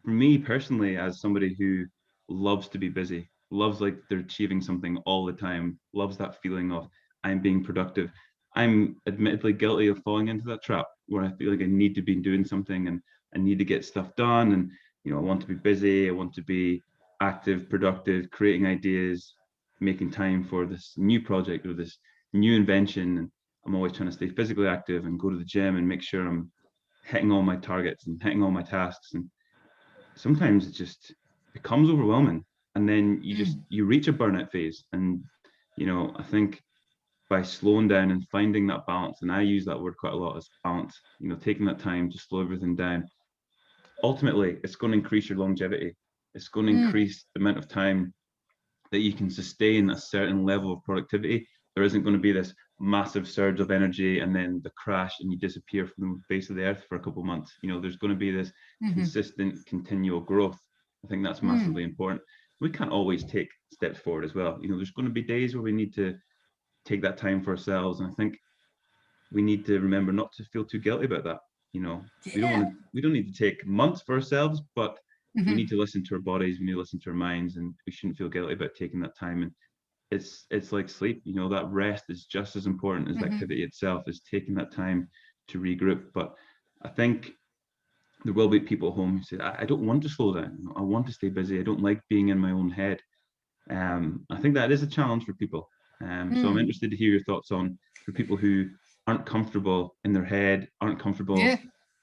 For me personally, as somebody who loves to be busy, loves like they're achieving something all the time, loves that feeling of I'm being productive, I'm admittedly guilty of falling into that trap where I feel like I need to be doing something and I need to get stuff done. And, I want to be busy. I want to be active, productive, creating ideas, making time for this new project or this new invention. And I'm always trying to stay physically active and go to the gym and make sure I'm hitting all my targets and hitting all my tasks. And sometimes it just becomes overwhelming. And then you reach a burnout phase. And, I think by slowing down and finding that balance, and I use that word quite a lot as balance, taking that time to slow everything down, ultimately it's going to increase your longevity. It's going to increase the amount of time that you can sustain a certain level of productivity. There isn't going to be this massive surge of energy and then the crash and you disappear from the face of the earth for a couple of months. There's going to be this consistent, continual growth. I think that's massively important. We can't always take steps forward as well. There's going to be days where we need to take that time for ourselves. And I think we need to remember not to feel too guilty about that. We don't need to take months for ourselves, but we need to listen to our bodies, we need to listen to our minds, and we shouldn't feel guilty about taking that time. And it's like sleep, that rest is just as important as the activity itself, is taking that time to regroup. But I think there will be people at home who say, I don't want to slow down. I want to stay busy. I don't like being in my own head. I think that is a challenge for people. So I'm interested to hear your thoughts on, for people who aren't comfortable in their head, aren't comfortable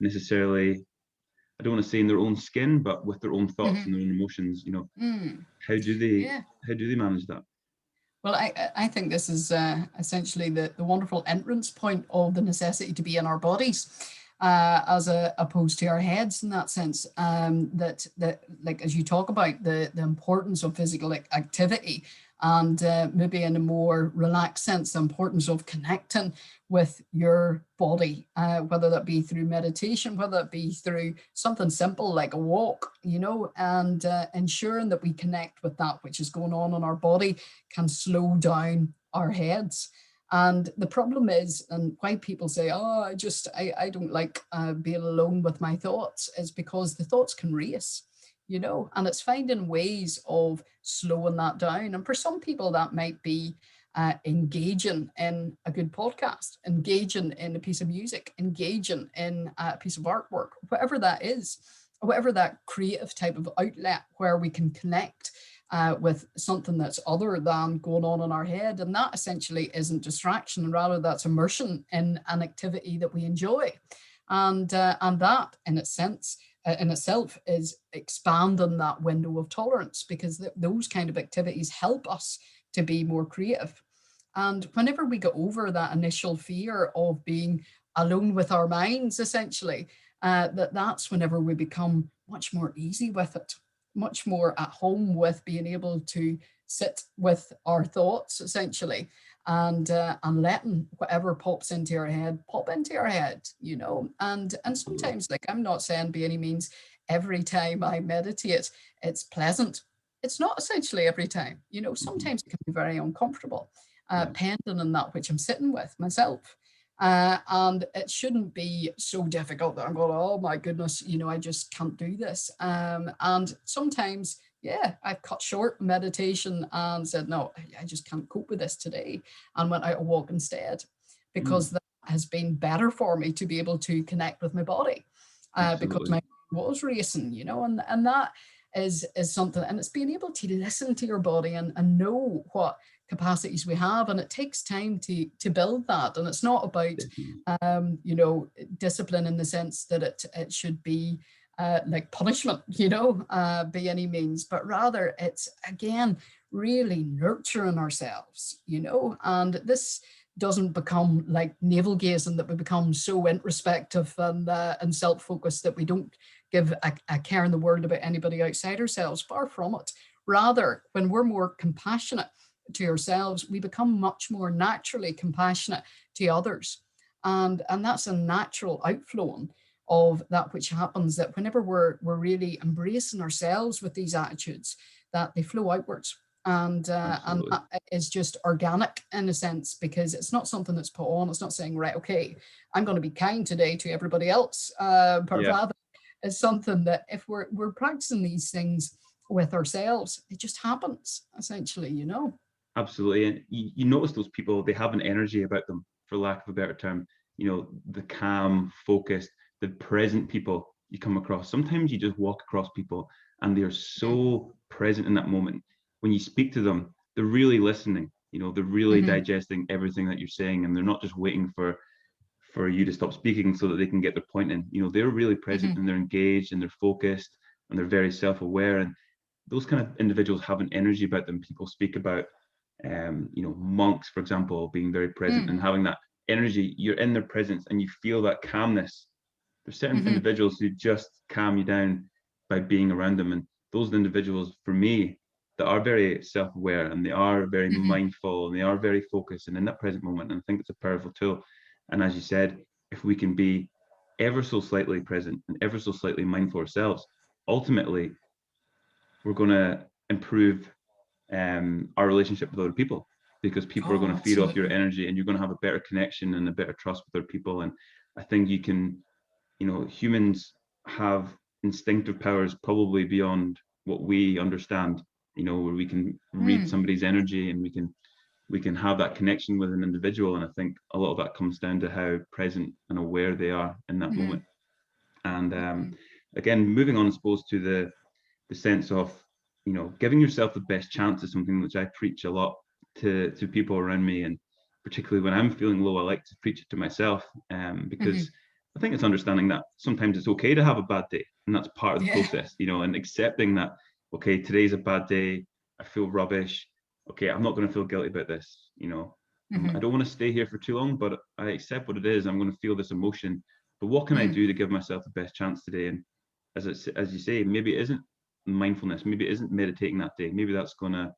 necessarily, I don't want to say in their own skin, but with their own thoughts and their own emotions, how do they manage that? Well, I think this is essentially the wonderful entrance point of the necessity to be in our bodies, as opposed to our heads, in that sense. That like, as you talk about the importance of physical activity, and maybe in a more relaxed sense, the importance of connecting with your body, whether that be through meditation, whether it be through something simple like a walk, and ensuring that we connect with that which is going on in our body can slow down our heads. And the problem is, and why people say, oh, I don't like being alone with my thoughts, is because the thoughts can race. And it's finding ways of slowing that down. And for some people, that might be engaging in a good podcast, engaging in a piece of music, engaging in a piece of artwork, whatever that is, whatever that creative type of outlet where we can connect with something that's other than going on in our head. And that essentially isn't distraction, and rather that's immersion in an activity that we enjoy. And that in its sense, in itself, is expanding that window of tolerance, because those kind of activities help us to be more creative. And whenever we get over that initial fear of being alone with our minds, essentially, that's whenever we become much more easy with it, much more at home with being able to sit with our thoughts, essentially, and letting whatever pops into your head pop into your head, you know. And sometimes, like, I'm not saying by any means every time I meditate it's pleasant. It's not essentially every time, you know. Sometimes it can be very uncomfortable, pending on that which I'm sitting with myself. And it shouldn't be so difficult that I'm going, oh my goodness, you know, I just can't do this. And sometimes, yeah, I've cut short meditation and said, no, I just can't cope with this today, and went out a walk instead, because that has been better for me to be able to connect with my body, because my mind was racing, you know, and that is something. And it's being able to listen to your body and know what capacities we have, and it takes time to build that. And it's not about you know, discipline in the sense that it should be like punishment, you know, by any means, but rather it's, again, really nurturing ourselves, you know. And this doesn't become like navel gazing, that we become so introspective and self-focused that we don't give a care in the world about anybody outside ourselves. Far from it. Rather, when we're more compassionate to ourselves, we become much more naturally compassionate to others. And that's a natural outflowing of that which happens, that whenever we're really embracing ourselves with these attitudes, that they flow outwards. And that is just organic in a sense, because it's not something that's put on. It's not saying, right, okay, I'm going to be kind today to everybody else, but rather it's something that if we're practicing these things with ourselves, it just happens, essentially, you know. Absolutely. And you notice those people, they have an energy about them, for lack of a better term, you know, the calm, focused, the present people you come across. Sometimes you just walk across people and they're so present in that moment. When you speak to them, they're really listening, you know, they're really digesting everything that you're saying, and they're not just waiting for you to stop speaking so that they can get their point in. You know, they're really present and they're engaged and they're focused and they're very self-aware. And those kind of individuals have an energy about them. People speak about you know, monks, for example, being very present and having that energy. You're in their presence and you feel that calmness. There's certain individuals who just calm you down by being around them, and those individuals, for me, that are very self-aware and they are very mindful and they are very focused and in that present moment. And I think it's a powerful tool. And as you said, if we can be ever so slightly present and ever so slightly mindful ourselves, ultimately we're going to improve our relationship with other people, because people are going to feed off your energy and you're going to have a better connection and a better trust with other people. And I think you can, you know, humans have instinctive powers probably beyond what we understand, you know, where we can read somebody's energy and we can have that connection with an individual. And I think a lot of that comes down to how present and aware they are in that moment. And again, moving on, I suppose, to the sense of, you know, giving yourself the best chance is something which I preach a lot to people around me, and particularly when I'm feeling low, I like to preach it to myself, because I think it's understanding that sometimes it's okay to have a bad day, and that's part of the process, you know, and accepting that, okay, today's a bad day, I feel rubbish, okay, I'm not going to feel guilty about this, you know, I don't want to stay here for too long, but I accept what it is. I'm going to feel this emotion, but what can I do to give myself the best chance today? And as you say, maybe it isn't mindfulness, maybe it isn't meditating that day, maybe that's going to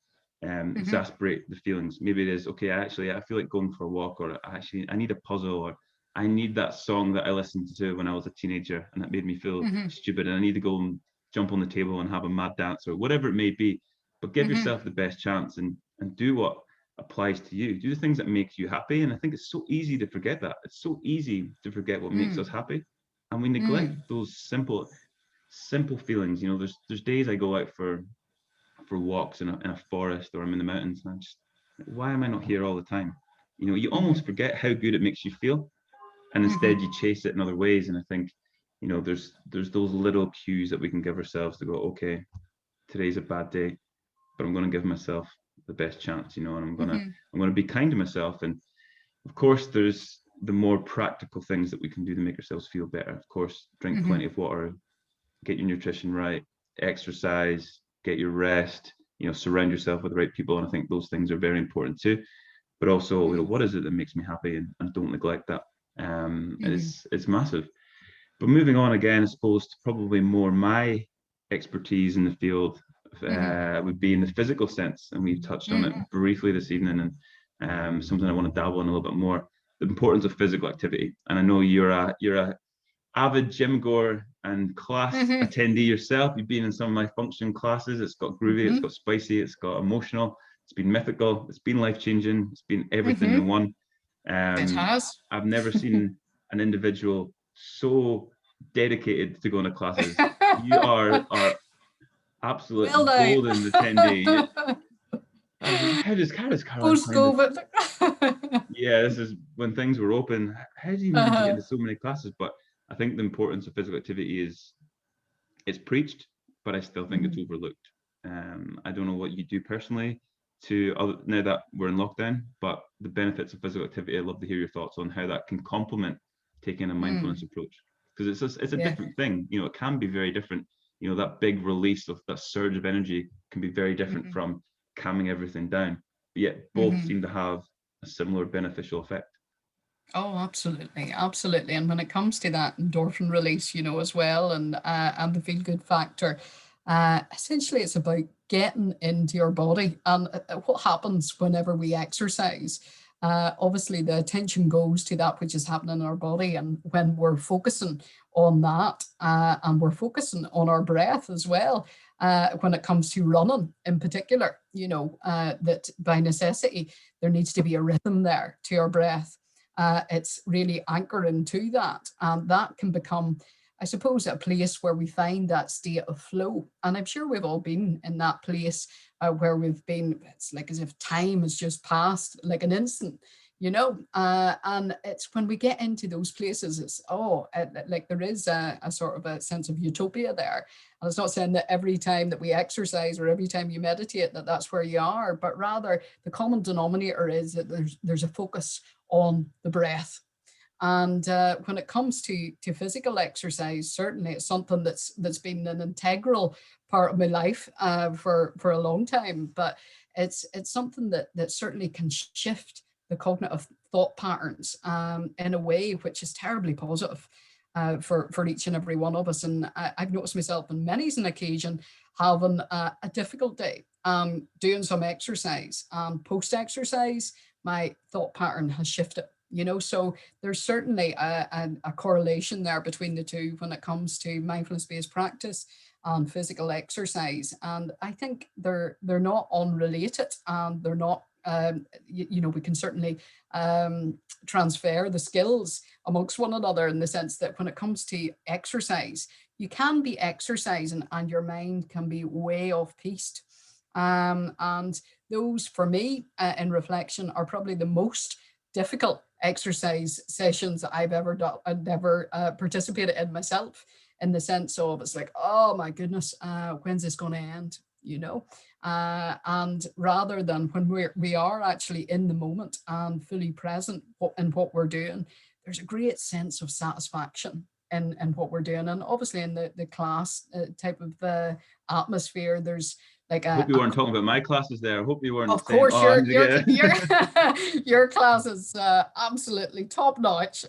exasperate the feelings. Maybe it is, okay, I feel like going for a walk, or I need a puzzle, or I need that song that I listened to when I was a teenager and that made me feel stupid, and I need to go and jump on the table and have a mad dance, or whatever it may be. But give yourself the best chance and do what applies to you. Do the things that make you happy. And I think it's so easy to forget that. It's so easy to forget what makes us happy, and we neglect those simple feelings. You know, there's days I go out for walks in a forest, or I'm in the mountains, and I'm just, why am I not here all the time? You know, you almost forget how good it makes you feel, and instead you chase it in other ways. And I think, you know, there's those little cues that we can give ourselves to go, okay, today's a bad day, but I'm going to give myself the best chance, you know, and I'm going to be kind to myself. And of course, there's the more practical things that we can do to make ourselves feel better. Of course, drink plenty of water, get your nutrition right, exercise, get your rest, surround yourself with the right people. And I think those things are very important too. But also, what is it that makes me happy, and don't neglect that. It's massive. But moving on again, I suppose to probably more my expertise in the field would be in the physical sense, and we've touched on it briefly this evening, and something I want to dabble in a little bit more: the importance of physical activity. And I know you're a avid gym goer and class attendee yourself. You've been in some of my function classes. It's got groovy, it's got spicy, it's got emotional, it's been mythical, it's been life-changing, it's been everything in one. It has. I've never seen an individual so dedicated to going to classes. You are absolute golden attendee. How does Carolyn post-COVID? Yeah, this is when things were open. How do you manage to get into so many classes? But I think the importance of physical activity it's preached, but I still think it's overlooked. I don't know what you do personally now that we're in lockdown, but the benefits of physical activity, I'd love to hear your thoughts on how that can complement taking a mindfulness approach, because it's a different thing. It can be very different. That big release of that surge of energy can be very different from calming everything down, but yet both seem to have a similar beneficial effect. Oh, absolutely, absolutely. And when it comes to that endorphin release, as well, and the feel good factor, essentially it's about getting into your body. And what happens whenever we exercise? Obviously, the attention goes to that which is happening in our body, and when we're focusing on that, and we're focusing on our breath as well. When it comes to running in particular, that by necessity there needs to be a rhythm there to our breath. It's really anchoring to that, and that can become, I suppose, a place where we find that state of flow. And I'm sure we've all been in that place where we've been, it's like as if time has just passed like an instant, and it's when we get into those places, it's like there is a sort of a sense of utopia there. And it's not saying that every time that we exercise or every time you meditate that's where you are, but rather the common denominator is that there's a focus on the breath. And when it comes to physical exercise, certainly it's something that's been an integral part of my life for a long time. But it's something that certainly can shift the cognitive thought patterns in a way which is terribly positive for each and every one of us. And I've noticed myself on many's an occasion having a difficult day doing some exercise. Post-exercise, my thought pattern has shifted. So there's certainly a correlation there between the two when it comes to mindfulness-based practice and physical exercise. And I think they're not unrelated, and they're not, we can certainly transfer the skills amongst one another, in the sense that when it comes to exercise, you can be exercising and your mind can be way off-piste. And those, for me, in reflection, are probably the most difficult exercise sessions I've ever done and never participated in myself, in the sense of it's like, oh my goodness, when's this going to end? And rather than when we are actually in the moment and fully present in what we're doing, there's a great sense of satisfaction in what we're doing. And obviously in the class type of atmosphere, there's like I hope you weren't talking about my classes there. I hope you weren't. Of course, your class is absolutely top notch,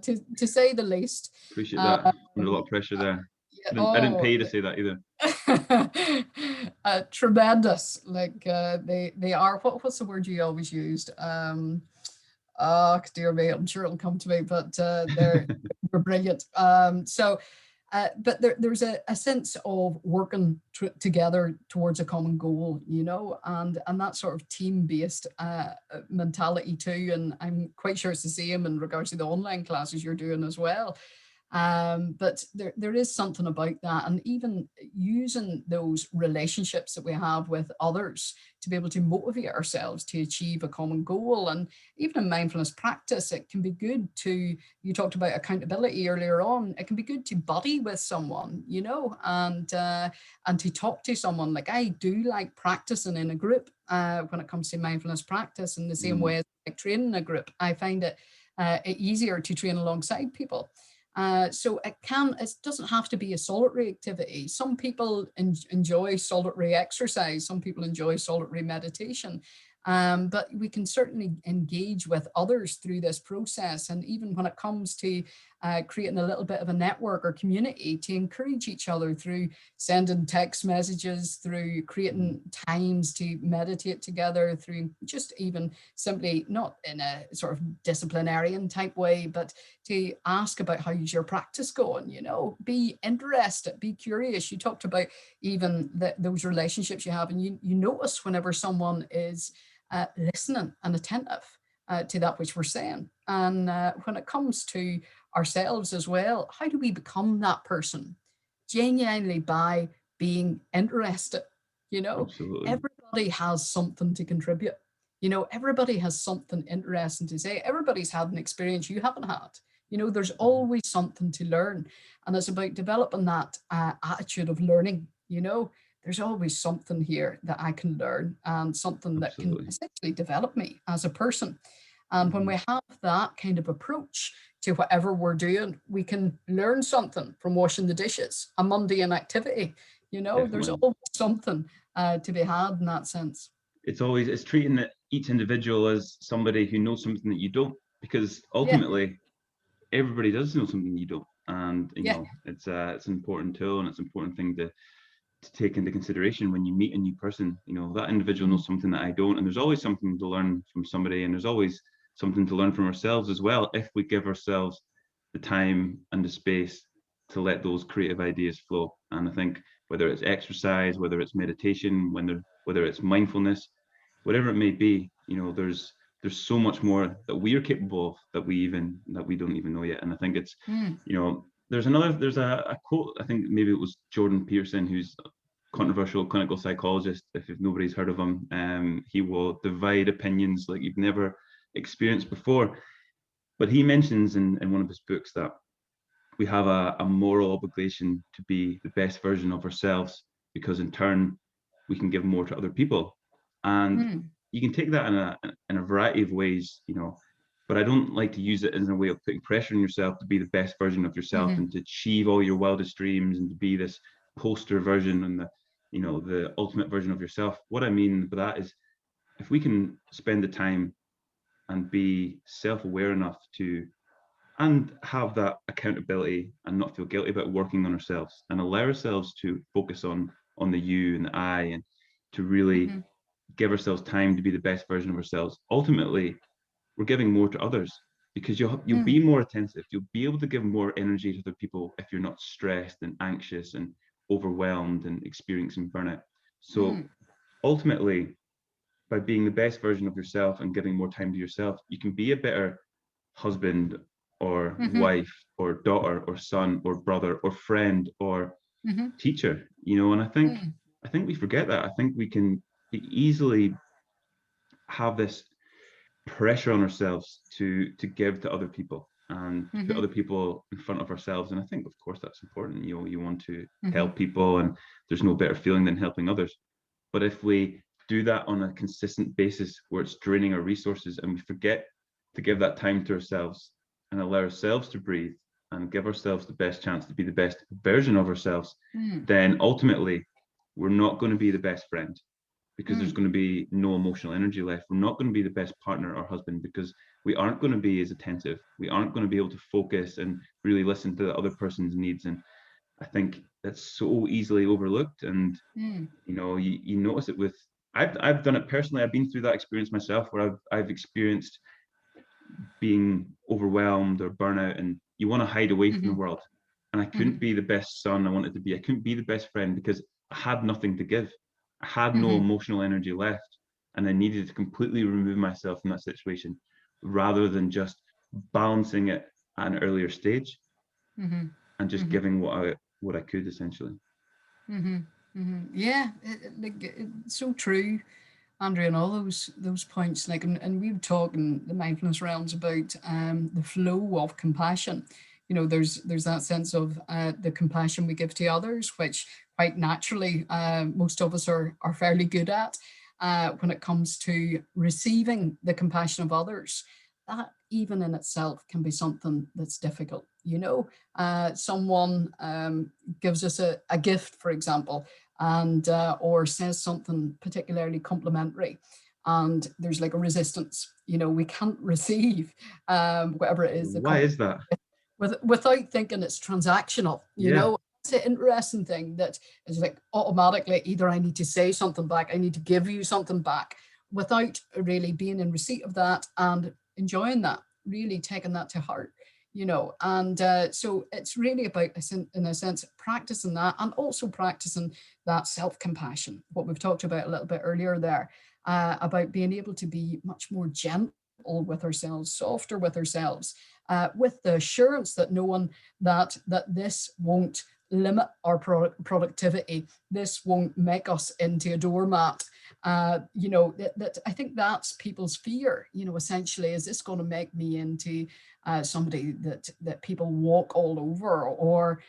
to say the least. Appreciate that. Under a lot of pressure there. I didn't pay you to say that either. Tremendous. Like they are. What's the word you always used? Dear me, I'm sure it'll come to me, but they're brilliant. But there's a sense of working together towards a common goal, and that sort of team-based mentality too. And I'm quite sure it's the same in regards to the online classes you're doing as well. But there is something about that, and even using those relationships that we have with others to be able to motivate ourselves to achieve a common goal. And even in mindfulness practice, it can be good to, you talked about accountability earlier on, it can be good to buddy with someone, and to talk to someone. Like I do like practicing in a group when it comes to mindfulness practice, in the same way as like training a group. I find it easier to train alongside people. So it doesn't have to be a solitary activity. Some people enjoy solitary exercise. Some people enjoy solitary meditation. But we can certainly engage with others through this process. And even when it comes to creating a little bit of a network or community, to encourage each other through sending text messages, through creating times to meditate together, through just even simply, not in a sort of disciplinarian type way, but to ask about how's your practice going, be interested, be curious. You talked about even those relationships you have, and you notice whenever someone is listening and attentive to that which we're saying. And when it comes to ourselves as well, how do we become that person? Genuinely by being interested. Absolutely. Everybody has something to contribute. Everybody has something interesting to say. Everybody's had an experience you haven't had. There's always something to learn. And it's about developing that attitude of learning. There's always something here that I can learn, and something that can essentially develop me as a person. And when we have that kind of approach to whatever we're doing, we can learn something from washing the dishes, a mundane activity. There's always something to be had in that sense. It's treating each individual as somebody who knows something that you don't, because ultimately everybody does know something you don't. And it's an important tool, and it's an important thing to take into consideration when you meet a new person. That individual knows something that I don't, and there's always something to learn from somebody, and there's always something to learn from ourselves as well, if we give ourselves the time and the space to let those creative ideas flow. And I think whether it's exercise, whether it's meditation, whether it's mindfulness, whatever it may be, there's so much more that we are capable of that we don't even know yet. And I think it's there's a quote, I think maybe it was Jordan Peterson, who's a controversial clinical psychologist. If nobody's heard of him, he will divide opinions like you've never experienced before. But he mentions in one of his books that we have a moral obligation to be the best version of ourselves, because in turn we can give more to other people. And you can take that in a variety of ways, but I don't like to use it as a way of putting pressure on yourself to be the best version of yourself and to achieve all your wildest dreams and to be this poster version and the ultimate version of yourself. What I mean by that is, if we can spend the time and be self-aware enough and have that accountability and not feel guilty about working on ourselves, and allow ourselves to focus on the you and the I, and to really give ourselves time to be the best version of ourselves, ultimately we're giving more to others, because you'll be more attentive. You'll be able to give more energy to other people if you're not stressed and anxious and overwhelmed and experiencing burnout. So ultimately, by being the best version of yourself and giving more time to yourself, you can be a better husband or wife or daughter or son or brother or friend or teacher, and I think we forget that. I think we can easily have this pressure on ourselves to give to other people and to put other people in front of ourselves. And I think, of course, that's important. You want to help people, and there's no better feeling than helping others. But if we do that on a consistent basis where it's draining our resources, and we forget to give that time to ourselves and allow ourselves to breathe and give ourselves the best chance to be the best version of ourselves, then ultimately we're not going to be the best friend, because there's going to be no emotional energy left. We're not going to be the best partner or husband, because we aren't going to be as attentive. We aren't going to be able to focus and really listen to the other person's needs. And I think that's so easily overlooked. And you notice it with, I've done it personally. I've been through that experience myself, where I've experienced being overwhelmed or burnout, and you want to hide away from the world. And I couldn't be the best son I wanted to be. I couldn't be the best friend, because I had nothing to give. I had no emotional energy left, and I needed to completely remove myself from that situation, rather than just balancing it at an earlier stage and just giving what I could, essentially. Yeah, it's so true, Andrew, and all those points. And we've talked in the mindfulness realms about the flow of compassion. There's that sense of the compassion we give to others, which quite naturally most of us are fairly good at. When it comes to receiving the compassion of others, that even in itself can be something that's difficult. You know, someone gives us a gift, for example, and or says something particularly complimentary, and there's like a resistance. You know, we can't receive whatever it is. Why is that? Without thinking it's transactional. You know, it's an interesting thing that is like automatically either I need to say something back, I need to give you something back, without really being in receipt of that and enjoying that, really taking that to heart. You know, and so it's really about, in a sense, practicing that, and also practicing that self-compassion, what we've talked about a little bit earlier there, about being able to be much more gentle with ourselves, softer with ourselves, with the assurance that knowing that this won't limit our productivity, this won't make us into a doormat. You know, that I think that's people's fear. You know, essentially, is this going to make me into somebody that people walk all over, or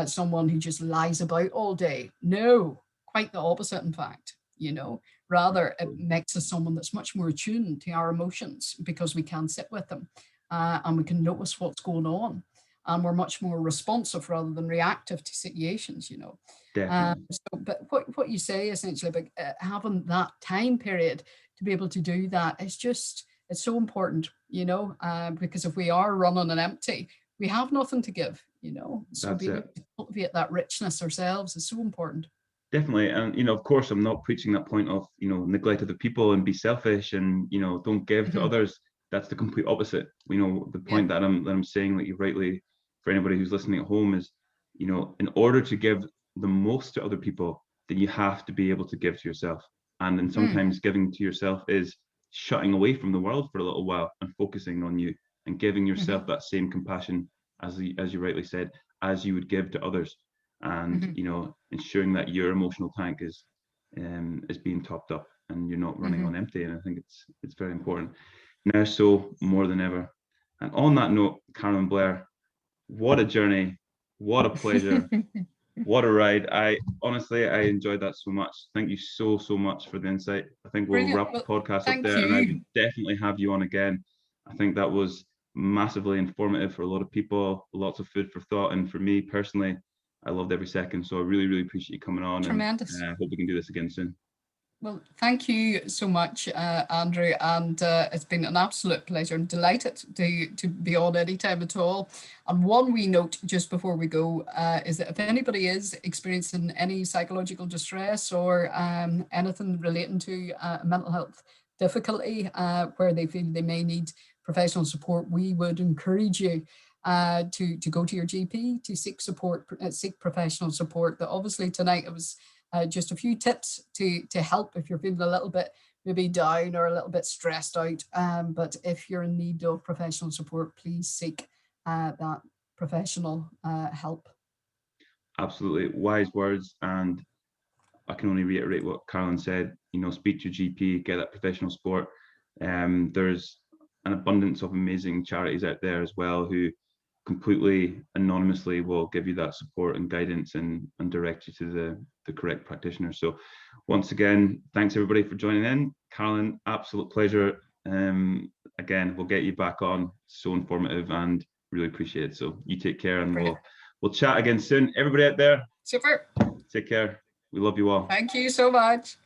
someone who just lies about all day? No, quite the opposite, in fact. You know, rather it makes us someone that's much more attuned to our emotions, because we can sit with them and we can notice what's going on, and we're much more responsive rather than reactive to situations. You know, but what you say essentially about having that time period to be able to do that is just, it's so important. You know, because if we are running on empty, we have nothing to give. You know, so being able to cultivate that richness ourselves is so important. Definitely. And, you know, of course, I'm not preaching that point of, you know, neglect other people and be selfish and, you know, don't give to others. That's the complete opposite. You know, the point that I'm saying, like you rightly, for anybody who's listening at home, is, you know, in order to give the most to other people, then you have to be able to give to yourself. And then sometimes giving to yourself is shutting away from the world for a little while and focusing on you and giving yourself that same compassion, as you rightly said, as you would give to others. And you know, ensuring that your emotional tank is being topped up and you're not running on empty. And I think it's very important now, so more than ever. And on that note, Carolyn Blair, what a journey, what a pleasure, what a ride. I honestly, I enjoyed that so much. Thank you so much for the insight. I think we'll wrap the podcast up there, and I would definitely have you on again. I think that was massively informative for a lot of people, lots of food for thought, and for me personally, I loved every second. So I really appreciate you coming on. Tremendous. And I hope we can do this again soon. Well, thank you so much, Andrew. And it's been an absolute pleasure. I'm delighted to be on any time at all. And one wee note just before we go is that if anybody is experiencing any psychological distress or anything relating to mental health difficulty where they feel they may need professional support, we would encourage you to go to your GP, to seek support, seek professional support. That obviously tonight it was just a few tips to help if you're feeling a little bit maybe down or a little bit stressed out. But if you're in need of professional support, please seek that professional help. Absolutely wise words, and I can only reiterate what Carolyn said. You know, speak to your GP, get that professional support. There's an abundance of amazing charities out there as well who completely anonymously will give you that support and guidance and direct you to the correct practitioner. So once again, thanks everybody for joining in. Carolyn, absolute pleasure. Again, we'll get you back on. So informative and really appreciate it. So you take care, and we'll chat again soon. Everybody out there, super, take care. We love you all. Thank you so much.